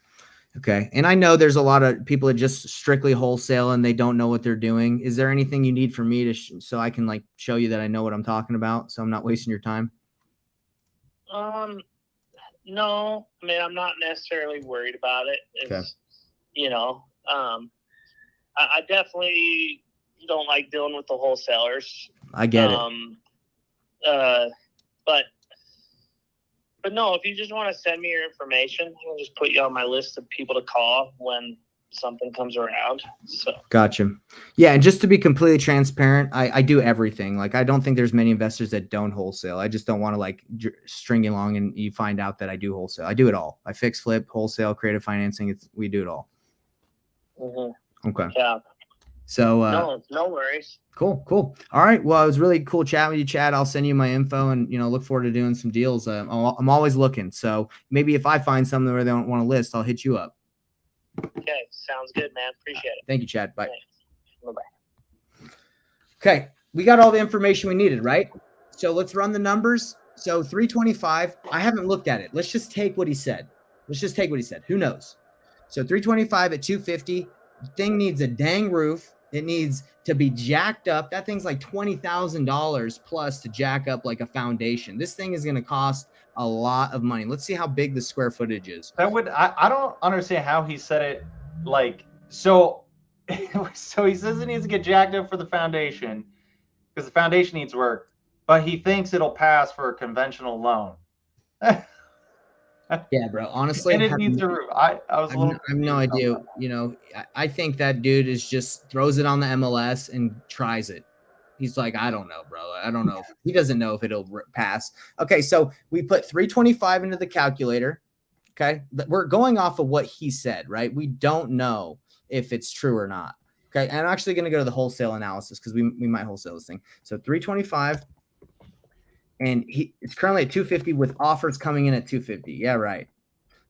Okay. And I know there's a lot of people that just strictly wholesale and they don't know what they're doing. Is there anything you need from me so I can show you that I know what I'm talking about, so I'm not wasting your time? No, I mean, I'm not necessarily worried about it. It's, okay. I definitely don't like dealing with the wholesalers. I get it. But no, if you just want to send me your information, I'll just put you on my list of people to call when something comes around. So gotcha. Yeah. And just to be completely transparent, I do everything. I don't think there's many investors that don't wholesale. I just don't want to string you along and you find out that I do wholesale. I do it all. I fix, flip, wholesale, creative financing. We do it all. Mm-hmm. Okay. Yeah. So no worries. Cool. All right. Well, it was really cool chatting with you, Chad. I'll send you my info and, look forward to doing some deals. I'm always looking. So maybe if I find something where they don't want to list, I'll hit you up. Okay. Sounds good, man. Appreciate it. Thank you, Chad. Bye. Bye-bye. Okay. We got all the information we needed, right? So let's run the numbers. So 325, I haven't looked at it. Let's just take what he said. Who knows? So 325 at 250, thing needs a dang roof. It needs to be jacked up. That thing's like $20,000 plus to jack up a foundation. This thing is going to cost a lot of money. Let's see how big the square footage is. I don't understand how he said it. So he says it needs to get jacked up for the foundation because the foundation needs work, but he thinks it'll pass for a conventional loan. Yeah, bro. Honestly, And it needs a roof. I was a little. I have no confused idea. about You know, I think that dude is just throws it on the MLS and tries it. He's like, I don't know, bro. I don't know. He doesn't know if it'll pass. Okay, so we put 325 into the calculator. Okay, we're going off of what he said, right? We don't know if it's true or not. Okay, and I'm actually going to go to the wholesale analysis because we might wholesale this thing. So 325, and it's currently at 250 with offers coming in at 250. Yeah, right.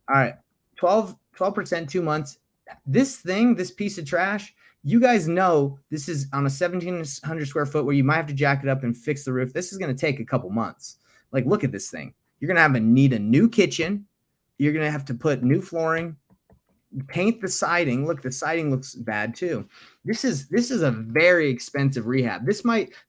All right, 12%, 2 months. This thing, this piece of trash, you guys know this is on a 1,700 square foot where you might have to jack it up and fix the roof. This is going to take a couple months. Like, look at this thing. You're going to need a new kitchen. You're going to have to put new flooring, paint the siding. Look, the siding looks bad too. This is a very expensive rehab.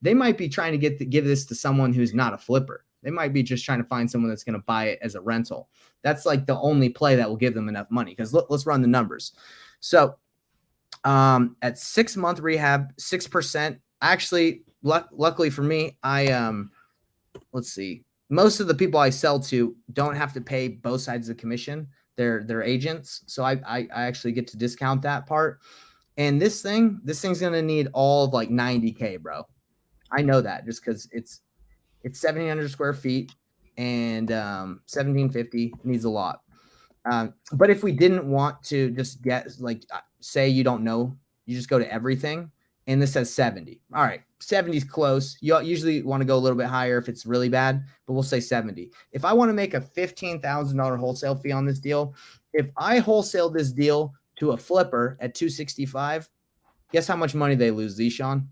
They might be trying to give this to someone who's not a flipper. They might be just trying to find someone that's going to buy it as a rental. That's like the only play that will give them enough money. Because let's run the numbers. So at 6 month rehab, 6%. Actually, luckily for me, let's see. Most of the people I sell to don't have to pay both sides of the commission. They're agents, so I actually get to discount that part. And this thing's gonna need all of like 90K, bro. I know that just because it's 1,700 square feet and 1,750 needs a lot. But if we didn't want to just get like, say you don't know, you just go to everything, and this says 70. All right, 70 is close. You usually want to go a little bit higher if it's really bad, but we'll say 70. If I want to make a $15,000 wholesale fee on this deal, if I wholesale this deal to a flipper at 265, guess how much money they lose, Zishan?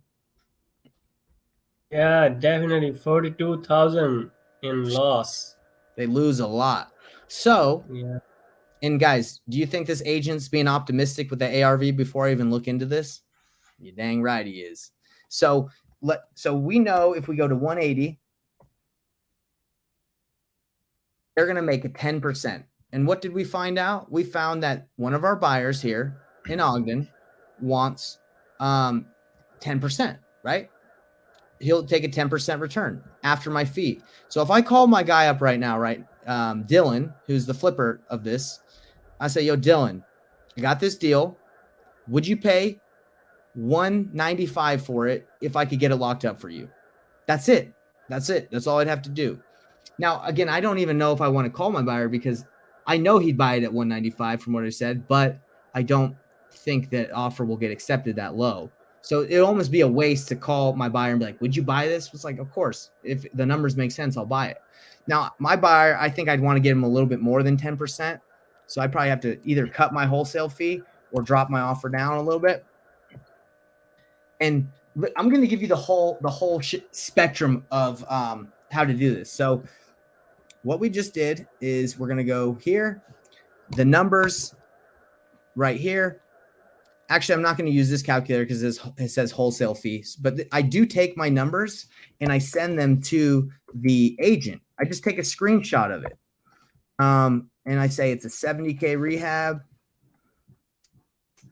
Yeah, definitely 42,000 in loss. They lose a lot. So, Yeah. and guys, do you think this agent's being optimistic with the ARV before I even look into this? You're dang right he is. So we know if we go to 180, they're going to make a 10%. And what did we find out? We found that one of our buyers here in Ogden wants 10%, right? He'll take a 10% return after my fee. So if I call my guy up right now, right, Dylan, who's the flipper of this, I say, yo, Dylan, I got this deal. Would you pay $195 for it if I could get it locked up for you? That's it. That's all I'd have to do. Now, again, I don't even know if I want to call my buyer because I know he'd buy it at $195 from what I said, but I don't think that offer will get accepted that low. So it'll almost be a waste to call my buyer and be like, would you buy this? It's like, of course, if the numbers make sense, I'll buy it. Now, my buyer, I think I'd want to get him a little bit more than 10%. So I probably have to either cut my wholesale fee or drop my offer down a little bit. And I'm going to give you the whole spectrum of how to do this. So what we just did is we're going to go here, the numbers right here. Actually, I'm not going to use this calculator because it says wholesale fees, but I do take my numbers and I send them to the agent. I just take a screenshot of it. And I say it's a 70K rehab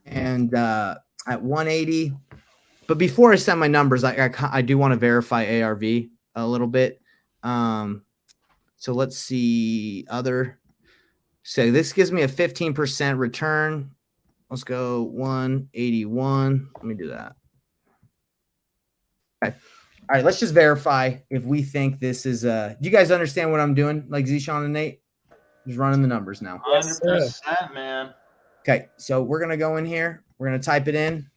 and at 180. But before I send my numbers, I do want to verify ARV a little bit. So let's see so this gives me a 15% return. Let's go 181. Let me do that. Okay. All right. Let's just verify if we think this is do you guys understand what I'm doing? Like Zishan and Nate? Just running the numbers now. 100%, man. Okay. So we're going to go in here. We're going to type it in.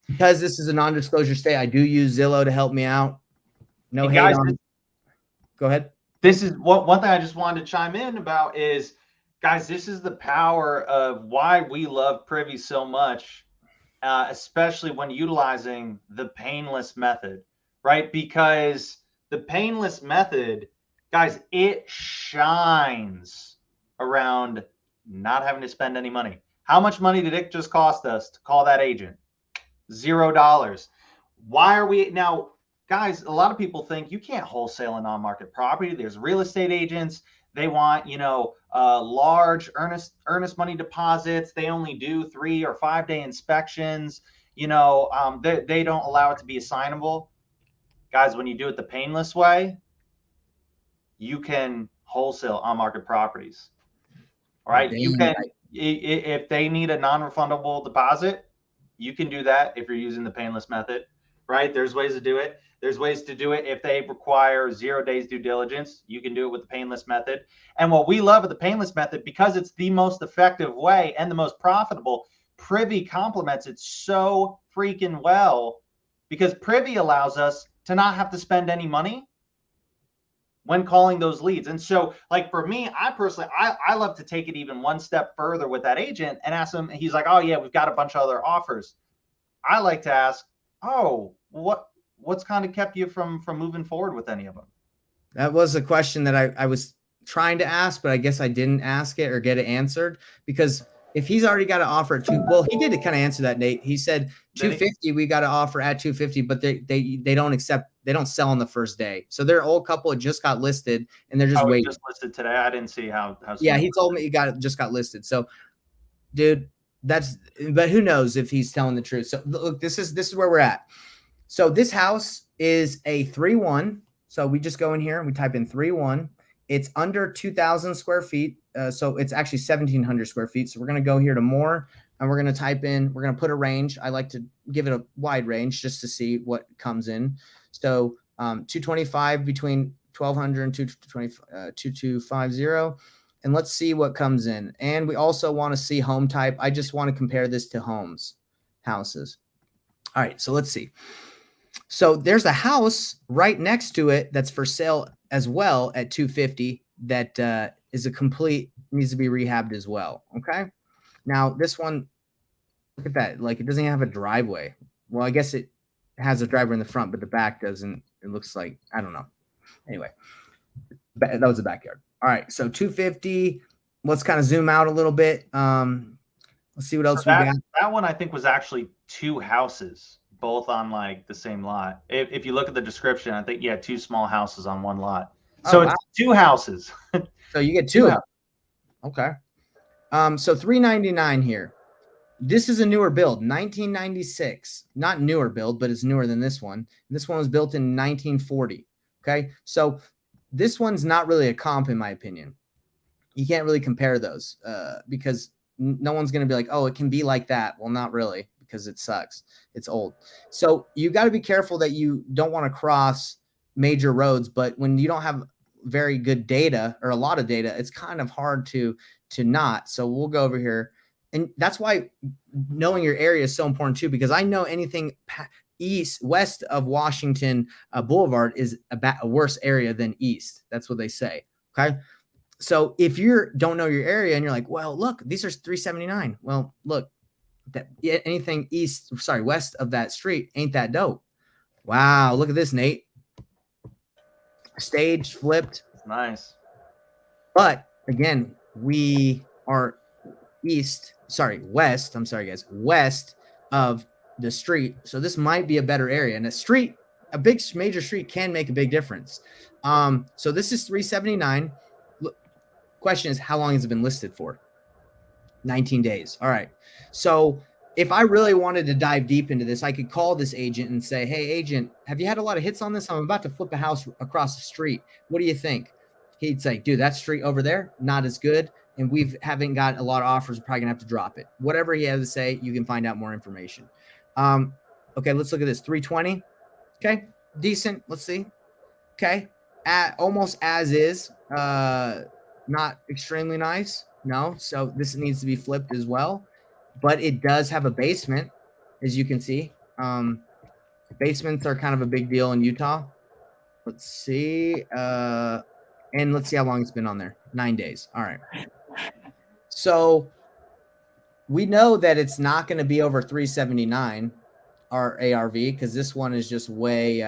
Because this is a non-disclosure state, I do use Zillow to help me out. No hate on it. Go ahead. This is one thing I just wanted to chime in about is, guys, this is the power of why we love Privy so much, especially when utilizing the painless method, right? Because the painless method, guys, it shines around not having to spend any money. How much money did it just cost us to call that agent? $0. Why are we now, guys? A lot of people think you can't wholesale an on-market property. There's real estate agents. They want, large earnest money deposits. They only do 3 or 5 day inspections. They don't allow it to be assignable. Guys, when you do it the painless way, you can wholesale on market properties. All right. You can, if they need a non-refundable deposit, you can do that if you're using the painless method, right? There's ways to do it. There's ways to do it if they require 0 days due diligence. You can do it with the painless method. And what we love with the painless method, because it's the most effective way and the most profitable, Privy complements it so freaking well, because Privy allows us to not have to spend any money when calling those leads. And so, like, for me, I personally, I love to take it even one step further with that agent and ask him, he's like, oh yeah, we've got a bunch of other offers. I like to ask, oh, what's kind of kept you from moving forward with any of them? That was a question that I was trying to ask, but I guess I didn't ask it or get it answered, because if he's already got an offer at well, he did kind of answer that, Nate. He said 250, we got to offer at 250, but they don't accept, they don't sell on the first day. So their old couple just got listed and they're just waiting. Just listed today. I didn't see how yeah, he told me he just got listed. So dude, but who knows if he's telling the truth. So look, this is where we're at. So this house is a 3-1. So we just go in here and we type in 3-1. It's under 2,000 square feet. So it's actually 1,700 square feet. So we're going to go here to more and we're going to type in, we're going to put a range. I like to give it a wide range just to see what comes in. So 225 between 1,200 and 2,250. And let's see what comes in. And we also want to see home type. I just want to compare this to houses. All right, so let's see. So there's a house right next to it that's for sale as well at 250 that is needs to be rehabbed as well. Okay. Now this one, look at that. Like, it doesn't have a driveway. Well, I guess it has a driveway in the front, but the back doesn't. It looks like, I don't know. Anyway, that was the backyard. All right. So 250. Let's kind of zoom out a little bit. Let's see what else we got. That one I think was actually 2 houses, both on like the same lot. If you look at the description, I think 2 small houses on one lot. So it's 2 houses. So you get 2 houses. Okay. So 399 here. This is a newer build, 1996. Not newer build, but it's newer than this one. This one was built in 1940. Okay. So this one's not really a comp, in my opinion. You can't really compare those because no one's going to be like, oh, it can be like that. Well, not really, because it sucks. It's old. So you got to be careful that you don't want to cross major roads, but when you don't have very good data or a lot of data, it's kind of hard to not. So we'll go over here. And that's why knowing your area is so important too, because I know anything west of Washington Boulevard is a worse area than east. That's what they say. Okay. So if you don't know your area and you're like, well, look, these are 379. Well, look, that anything west of that street ain't that dope. Wow. Look at this, Nate. Stage flipped. Nice. But again, we are west. I'm sorry, guys. West of the street. So this might be a better area. And a big major street can make a big difference. So this is 379. Question is, how long has it been listed for? 19 days. All right. So if I really wanted to dive deep into this, I could call this agent and say, hey, agent, have you had a lot of hits on this? I'm about to flip a house across the street. What do you think? He'd say, dude, that street over there, not as good. And haven't got a lot of offers. We're probably gonna have to drop it. Whatever he has to say, you can find out more information. Okay, let's look at this. 320. Okay, decent. Let's see. Okay, almost as is. Not extremely nice. No, so this needs to be flipped as well. But it does have a basement, as you can see. Basements are kind of a big deal in Utah. Let's see. And let's see how long it's been on there. 9 days. All right. So we know that it's not going to be over 379, our ARV, because this one is just way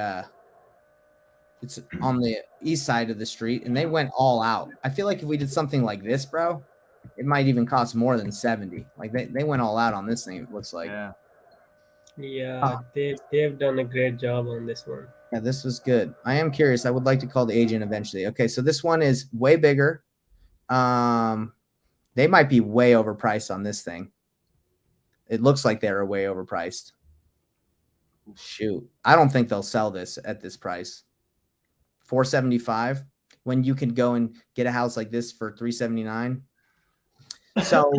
it's on the east side of the street, and they went all out. I feel like if we did something like this, bro, it might even cost more than 70. Like they went all out on this thing, it looks like. Yeah, they've done a great job on this one. Yeah, this was good. I am curious. I would like to call the agent eventually. Okay, so this one is way bigger. They might be way overpriced on this thing. It looks like they're way overpriced. Shoot. I don't think they'll sell this at this price. 475. when you can go and get a house like this for $379. So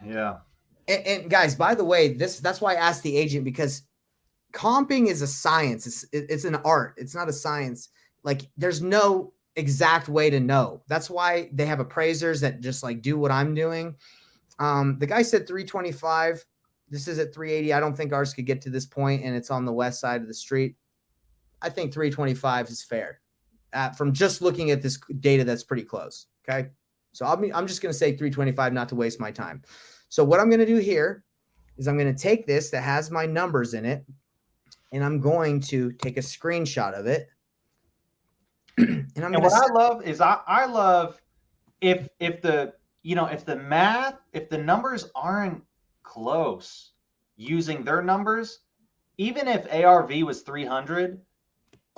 Yeah. and guys, by the way, that's why I asked the agent, because comping is a science. It's an art. It's not a science. Like there's no exact way to know. That's why they have appraisers that just like do what I'm doing. The guy said 325. This is at 380. I don't think ours could get to this point, and it's on the west side of the street. I think 325 is fair from just looking at this data. That's pretty close. Okay. So I'm just going to say 325, not to waste my time. So what I'm going to do here is I'm going to take this that has my numbers in it, and I'm going to take a screenshot of it. And what I love is I love if the if the numbers aren't close using their numbers, even if ARV was 300,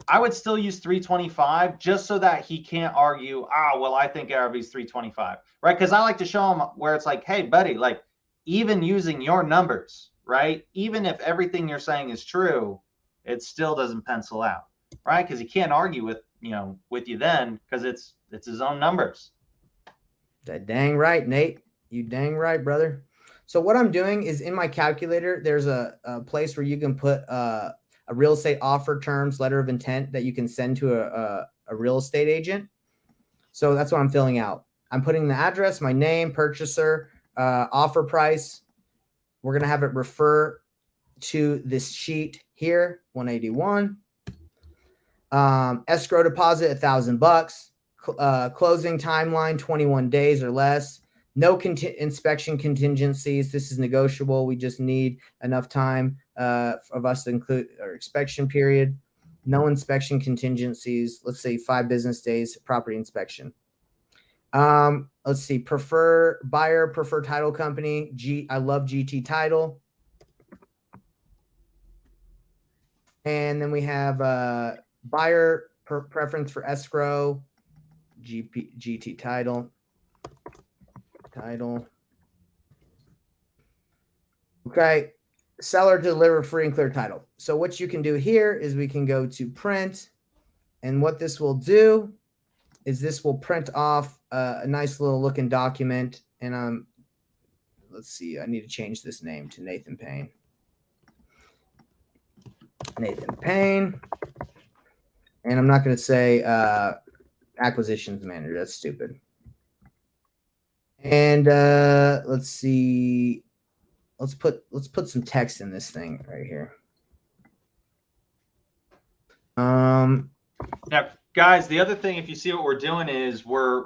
I would still use 325 just so that he can't argue, well, I think ARV is 325, right? Because I like to show him where it's like, hey, buddy, like even using your numbers, right? Even if everything you're saying is true, it still doesn't pencil out, right? Because he can't argue with you then, because it's his own numbers. That dang right, Nate. You dang right, brother. So what I'm doing is in my calculator, there's a place where you can put a real estate offer terms, letter of intent that you can send to a real estate agent. So that's what I'm filling out. I'm putting the address, my name, purchaser, offer price. We're going to have it refer to this sheet here, 181. Escrow deposit, $1,000. Closing timeline, 21 days or less. No inspection contingencies. This is negotiable. We just need enough time of us to include our inspection period. No inspection contingencies. Let's say 5 business days property inspection. Let's see. Prefer buyer, prefer title company. I love GT Title. And then we have buyer preference for escrow. GT Title. Okay. Seller deliver free and clear title. So what you can do here is we can go to print, and what this will do is this will print off a nice little looking document. And let's see, I need to change this name to Nathan Payne. Nathan Payne. And I'm not going to say acquisitions manager. That's stupid. And let's see. Let's put some text in this thing right here. Now, guys, the other thing, if you see what we're doing, is we're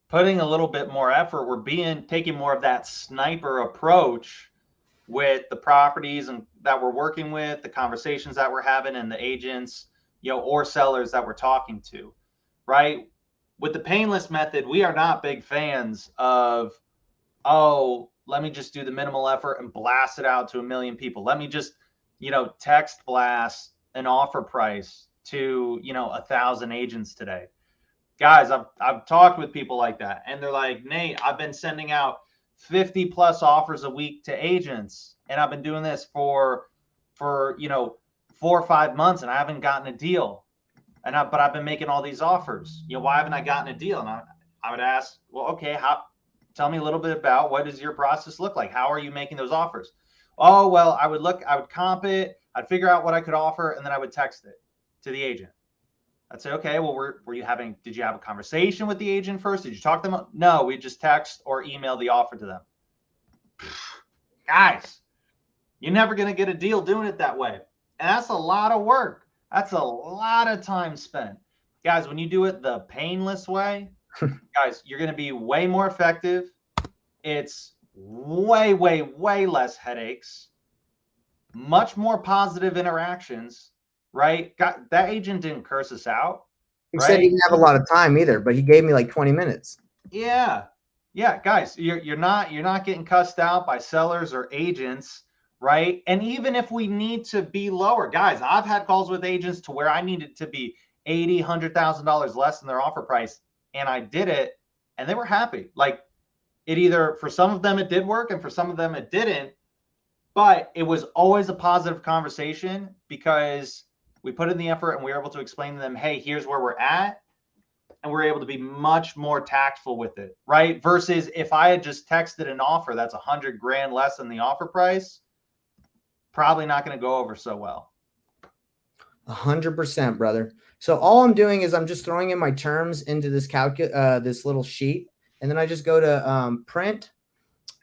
putting a little bit more effort. We're taking more of that sniper approach with the properties and that we're working with, the conversations that we're having, and the agents, or sellers that we're talking to, right? With the painless method, we are not big fans of, let me just do the minimal effort and blast it out to 1 million people. Let me just, text blast an offer price to, 1,000 agents today. Guys, I've talked with people like that, and they're like, Nate, I've been sending out 50 plus offers a week to agents, and I've been doing this for 4 or 5 months, and I haven't gotten a deal. But I've been making all these offers. Why haven't I gotten a deal? And I would ask, well, okay, tell me a little bit about what does your process look like? How are you making those offers? Oh, well, I would comp it. I'd figure out what I could offer, and then I would text it to the agent. I'd say, okay, well, did you have a conversation with the agent first? Did you talk to them? No, we just text or email the offer to them. Guys, you're never going to get a deal doing it that way. And that's a lot of work. That's a lot of time spent. Guys, when you do it the painless way, guys, you're going to be way more effective. It's way, way, way less headaches, much more positive interactions, right? That agent didn't curse us out. He said he didn't have a lot of time either, but he gave me like 20 minutes. Yeah, guys, you're not getting cussed out by sellers or agents, right? And even if we need to be lower, guys, I've had calls with agents to where I needed to be $80,000, $100,000 less than their offer price, and I did it, and they were happy. Like, it either, for some of them it did work, and for some of them it didn't, but it was always a positive conversation because we put in the effort and we were able to explain to them, hey, here's where we're at. and we're able to be much more tactful with it, right? Versus if I had just texted an offer that's 100 grand less than the offer price, probably not going to go over so well. 100%, brother. So all I'm doing is I'm just throwing in my terms into this this little sheet, and then I just go to print,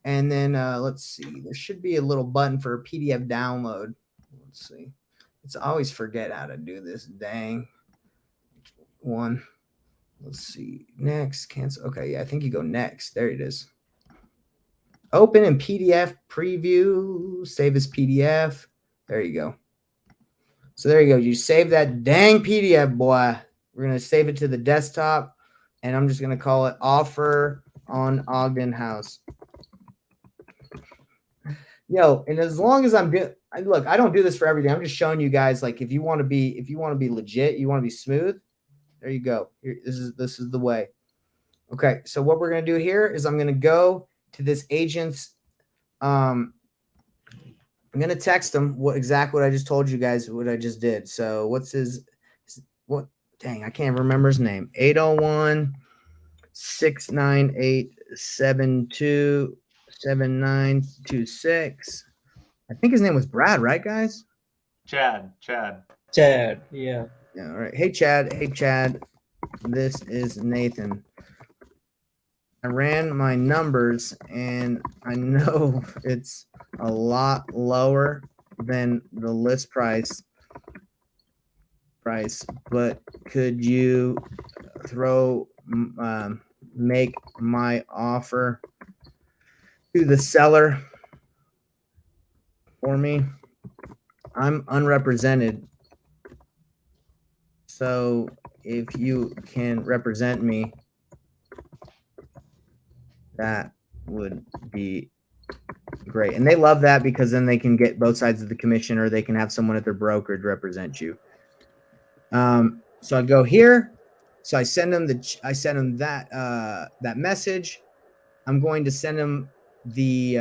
and then let's see, there should be a little button for a PDF download. Let's see. I always forget how to do this. Dang. One. Let's see. Next, cancel. Okay, yeah, I think you go next. There it is. Open in PDF preview. Save as PDF. There you go. So there you go. You save that dang PDF, boy. We're going to save it to the desktop, and I'm just going to call it Offer on Ogden House. Yo, and as long as I'm doing, look, I don't do this for every day. I'm just showing you guys, like, if you want to be legit, you want to be smooth, there you go. This is the way. Okay, so what we're going to do here is I'm going to go to this agent's, I'm going to text him exactly what I just told you guys, what I just did. So what's dang, I can't remember his name. 801-698-727926. I think his name was Brad, right, guys? Chad. Yeah. Yeah, all right. Hey, Chad. This is Nathan. I ran my numbers, and I know it's a lot lower than the list price, but could you make my offer to the seller for me? I'm unrepresented, so if you can represent me, that would be great. And they love that because then they can get both sides of the commission, or they can have someone at their brokerage represent you. So I go here. So I send them that message. I'm going to send them the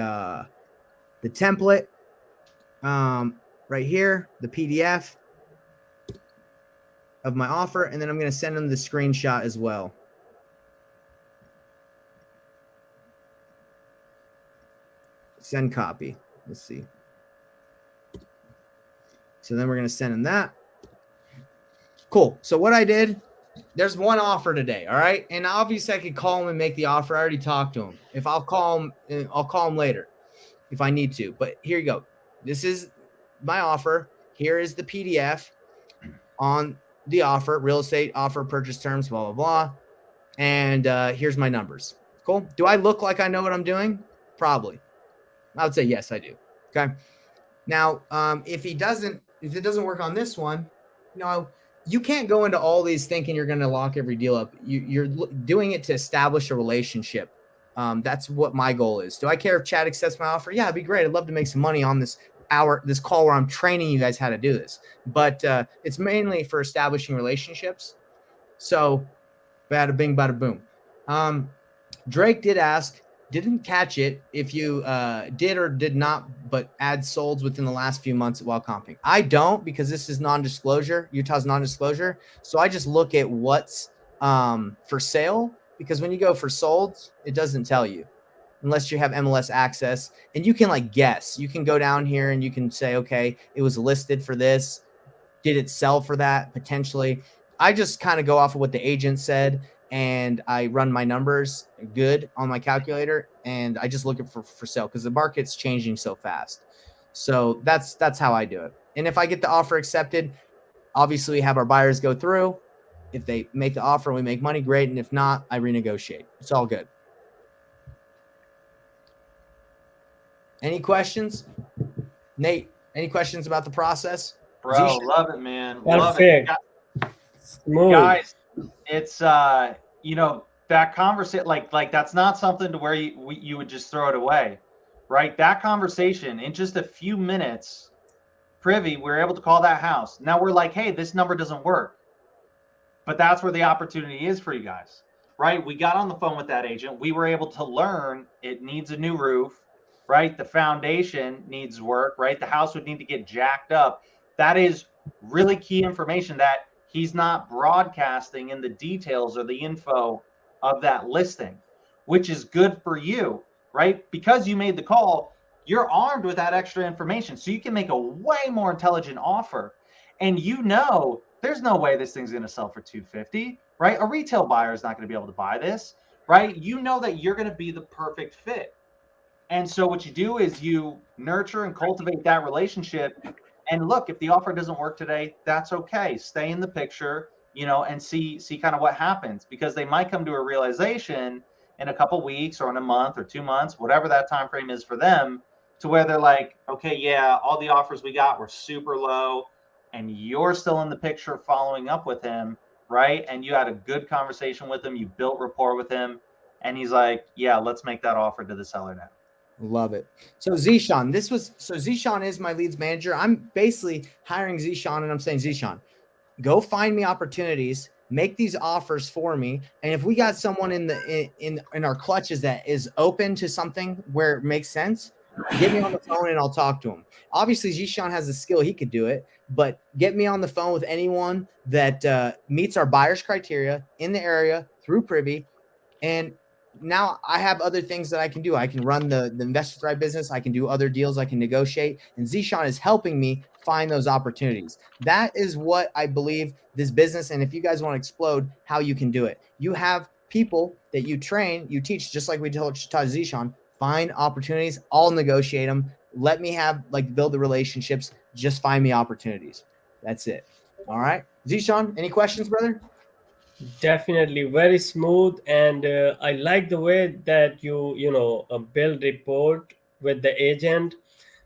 template right here, the PDF of my offer, and then I'm going to send them the screenshot as well. Send copy. Let's see. So then we're going to send them that. Cool. So what I did, there's one offer today. All right. And obviously I could call him and make the offer. I already talked to him. If I'll call him later if I need to. But here you go. This is my offer. Here is the PDF on the offer, real estate offer, purchase terms, blah, blah, blah. And here's my numbers. Cool. Do I look like I know what I'm doing? Probably. I would say yes, I do. Okay. Now, if it doesn't work on this one, you can't go into all these thinking you're going to lock every deal up. You're doing it to establish a relationship. That's what my goal is. Do I care if Chad accepts my offer? Yeah, it'd be great. I'd love to make some money on this call where I'm training you guys how to do this. But it's mainly for establishing relationships. So, bada bing, bada boom. Drake did ask, didn't catch it if you did or did not, but add solds within the last few months while comping. I don't, because this is non-disclosure. Utah's non-disclosure. So I just look at what's for sale, because when you go for solds, it doesn't tell you unless you have MLS access, and you can guess. You can go down here and you can say, okay, it was listed for this. Did it sell for that? Potentially. I just kind of go off of what the agent said, and I run my numbers good on my calculator, and I just look for sale because the market's changing so fast. So that's how I do it. And if I get the offer accepted, obviously we have our buyers go through. If they make the offer and we make money, great. And if not, I renegotiate. It's all good. Any questions? Nate, any questions about the process? Bro, Zisha? love it, man. Love Perfect. it. Smooth. Guys, it's that conversation, like that's not something to where you would just throw it away, right? That conversation in just a few minutes, Privy, we're able to call that house. Now we're like, hey, this number doesn't work, but that's where the opportunity is for you guys, right? We got on the phone with that agent. We were able to learn it needs a new roof, right? The foundation needs work, right? The house would need to get jacked up. That is really key information that he's not broadcasting in the details or the info of that listing, which is good for you, right? Because you made the call, you're armed with that extra information. So you can make a way more intelligent offer. And you know, there's no way this thing's going to sell for $250, right? A retail buyer is not going to be able to buy this, right? You know that you're going to be the perfect fit. And so what you do is you nurture and cultivate that relationship. And look, if the offer doesn't work today, that's okay. Stay in the picture, you know, and see kind of what happens, because they might come to a realization in a couple weeks or in a month or 2 months, whatever that time frame is for them, to where they're like, okay, yeah, all the offers we got were super low, and you're still in the picture following up with him, right? And you had a good conversation with him, you built rapport with him, and he's like, yeah, let's make that offer to the seller now. Love it. So Zishan, Zishan is my leads manager. I'm basically hiring Zishan, and I'm saying, Zishan, go find me opportunities, make these offers for me. And if we got someone in our clutches that is open to something where it makes sense, get me on the phone and I'll talk to him. Obviously, Zishan has the skill, he could do it, but get me on the phone with anyone that meets our buyer's criteria in the area through Privy. And now I have other things that I can do. I can run the Investor Thrive business. I can do other deals. I can negotiate. And Zishan is helping me find those opportunities. That is what I believe this business. And if you guys want to explode, how you can do it. You have people that you train, you teach, just like we taught Zishan, find opportunities. I'll negotiate them. Let me build the relationships. Just find me opportunities. That's it. All right. Zishan, any questions, brother? Definitely very smooth, and I like the way that you build rapport with the agent.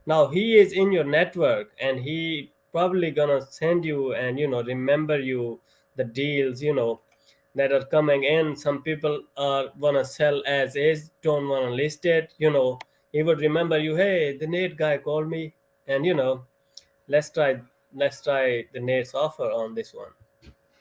Now he is in your network, and he probably gonna send you and remember you the deals that are coming in. Some people are wanna sell as is, don't wanna list it. He would remember you. Hey, the Nate guy called me, and let's try the Nate's offer on this one.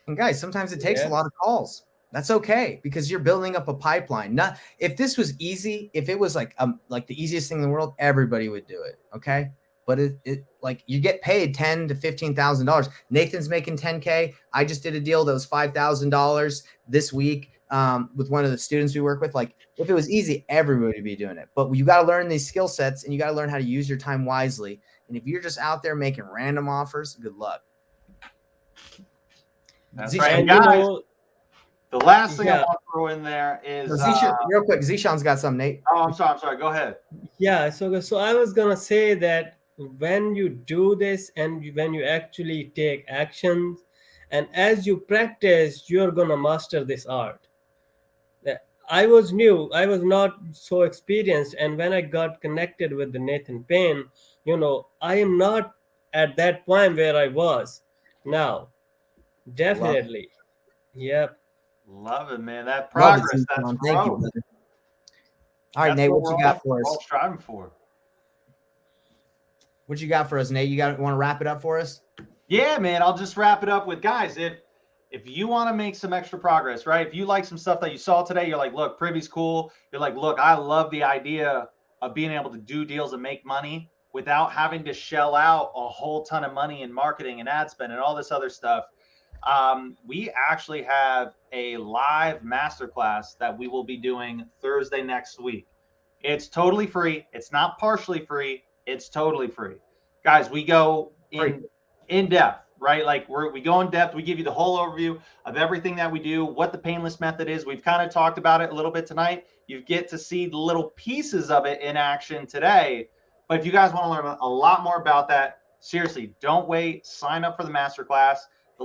And guys, sometimes it takes a lot of calls. That's okay, because you're building up a pipeline. Not if this was easy, if it was like the easiest thing in the world, everybody would do it. Okay. But it like you get paid $10,000 to $15,000. Nathan's making $10K. I just did a deal that was $5,000 this week with one of the students we work with. Like if it was easy, everybody would be doing it. But you got to learn these skill sets, and you got to learn how to use your time wisely. And if you're just out there making random offers, good luck. That's right, guys. The last thing I want to throw in there is real quick. Zishan's got some, Nate. Oh, I'm sorry. Go ahead. Yeah. So I was gonna say that when you do this and when you actually take actions, and as you practice, you're gonna master this art. I was new. I was not so experienced, and when I got connected with the Nathan Payne, I am not at that point where I was now. Definitely. Yep. Love it, man. That progress. That's growth. Thank you, brother. All right, Nate, what you got for us? All striving for. What you got for us, Nate? Want to wrap it up for us? Yeah, man. I'll just wrap it up with, guys, if you want to make some extra progress, right? If you like some stuff that you saw today, you're like, look, Privy's cool. You're like, look, I love the idea of being able to do deals and make money without having to shell out a whole ton of money in marketing and ad spend and all this other stuff. We actually have a live masterclass that we will be doing Thursday next week. It's totally free. It's not partially free. It's totally free. Guys, we go in depth, right? Like we go in depth. We give you the whole overview of everything that we do, what the painless method is. We've kind of talked about it a little bit tonight. You get to see the little pieces of it in action today. But if you guys want to learn a lot more about that, seriously, don't wait. Sign up for the masterclass. The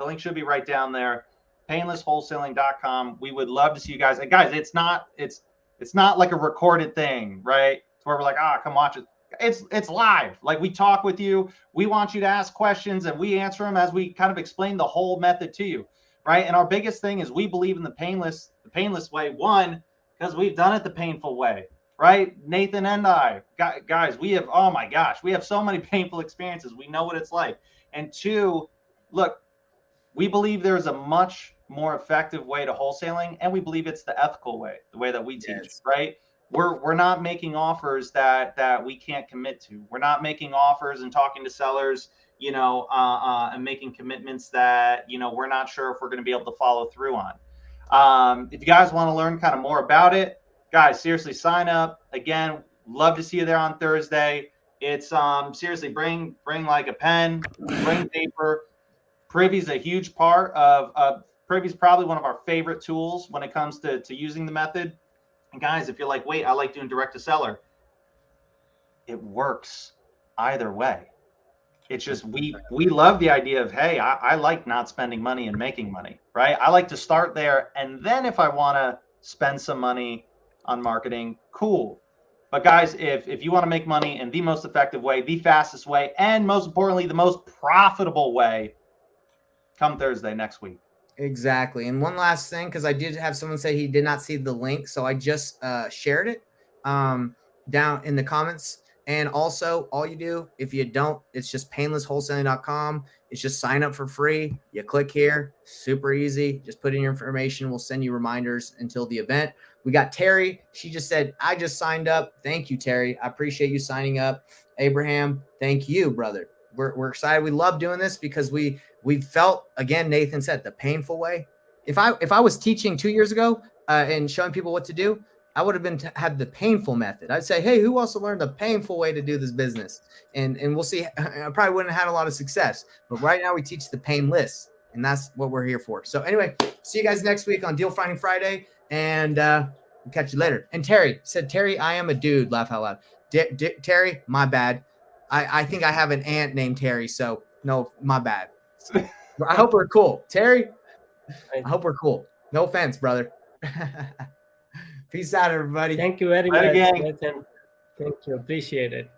link should be right down there, painlesswholesaling.com. We would love to see you guys. And guys, it's not like a recorded thing, right? Where we're like, come watch it. It's live. Like we talk with you. We want you to ask questions and we answer them as we kind of explain the whole method to you, right? And our biggest thing is we believe in the painless way. One, because we've done it the painful way, right? Nathan and I, guys, we have so many painful experiences. We know what it's like. And two, look, we believe there's a much more effective way to wholesaling, and we believe it's the ethical way, the way that we teach, right? We're not making offers that we can't commit to. We're not making offers and talking to sellers, and making commitments that, we're not sure if we're going to be able to follow through on. If you guys want to learn kind of more about it, guys, seriously sign up. Again, love to see you there on Thursday. It's seriously bring like a pen, bring paper. Privy's a huge part of Privy's probably one of our favorite tools when it comes to using the method. And guys, if you're like, wait, I like doing direct to seller, it works either way. It's just we love the idea of, hey, I like not spending money and making money, right? I like to start there, and then if I want to spend some money on marketing, cool. But guys, if you want to make money in the most effective way, the fastest way, and most importantly, the most profitable way, come Thursday next week. Exactly. And one last thing, because I did have someone say he did not see the link, so I just shared it down in the comments. And also, all you do, if you don't, it's just painlesswholesaling.com. It's just sign up for free. You click here, super easy. Just put in your information. We'll send you reminders until the event. We got Terry. She just said, I just signed up. Thank you, Terry. I appreciate you signing up. Abraham, thank you, brother. We're excited. We love doing this because we felt, again, Nathan said, the painful way. If I was teaching 2 years ago and showing people what to do, I would have had the painful method. I'd say, hey, who wants to learn the painful way to do this business? And we'll see. I probably wouldn't have had a lot of success. But right now we teach the painless, and that's what we're here for. So anyway, see you guys next week on Deal Finding Friday, and we'll catch you later. And Terry said, Terry, I am a dude. Laugh out loud. Terry, my bad. I think I have an aunt named Terry, so no, my bad. I hope we're cool. Terry, I hope we're cool. No offense, brother. Peace out, everybody. Thank you very Bye, much, gang. Nathan. Thank you. Appreciate it.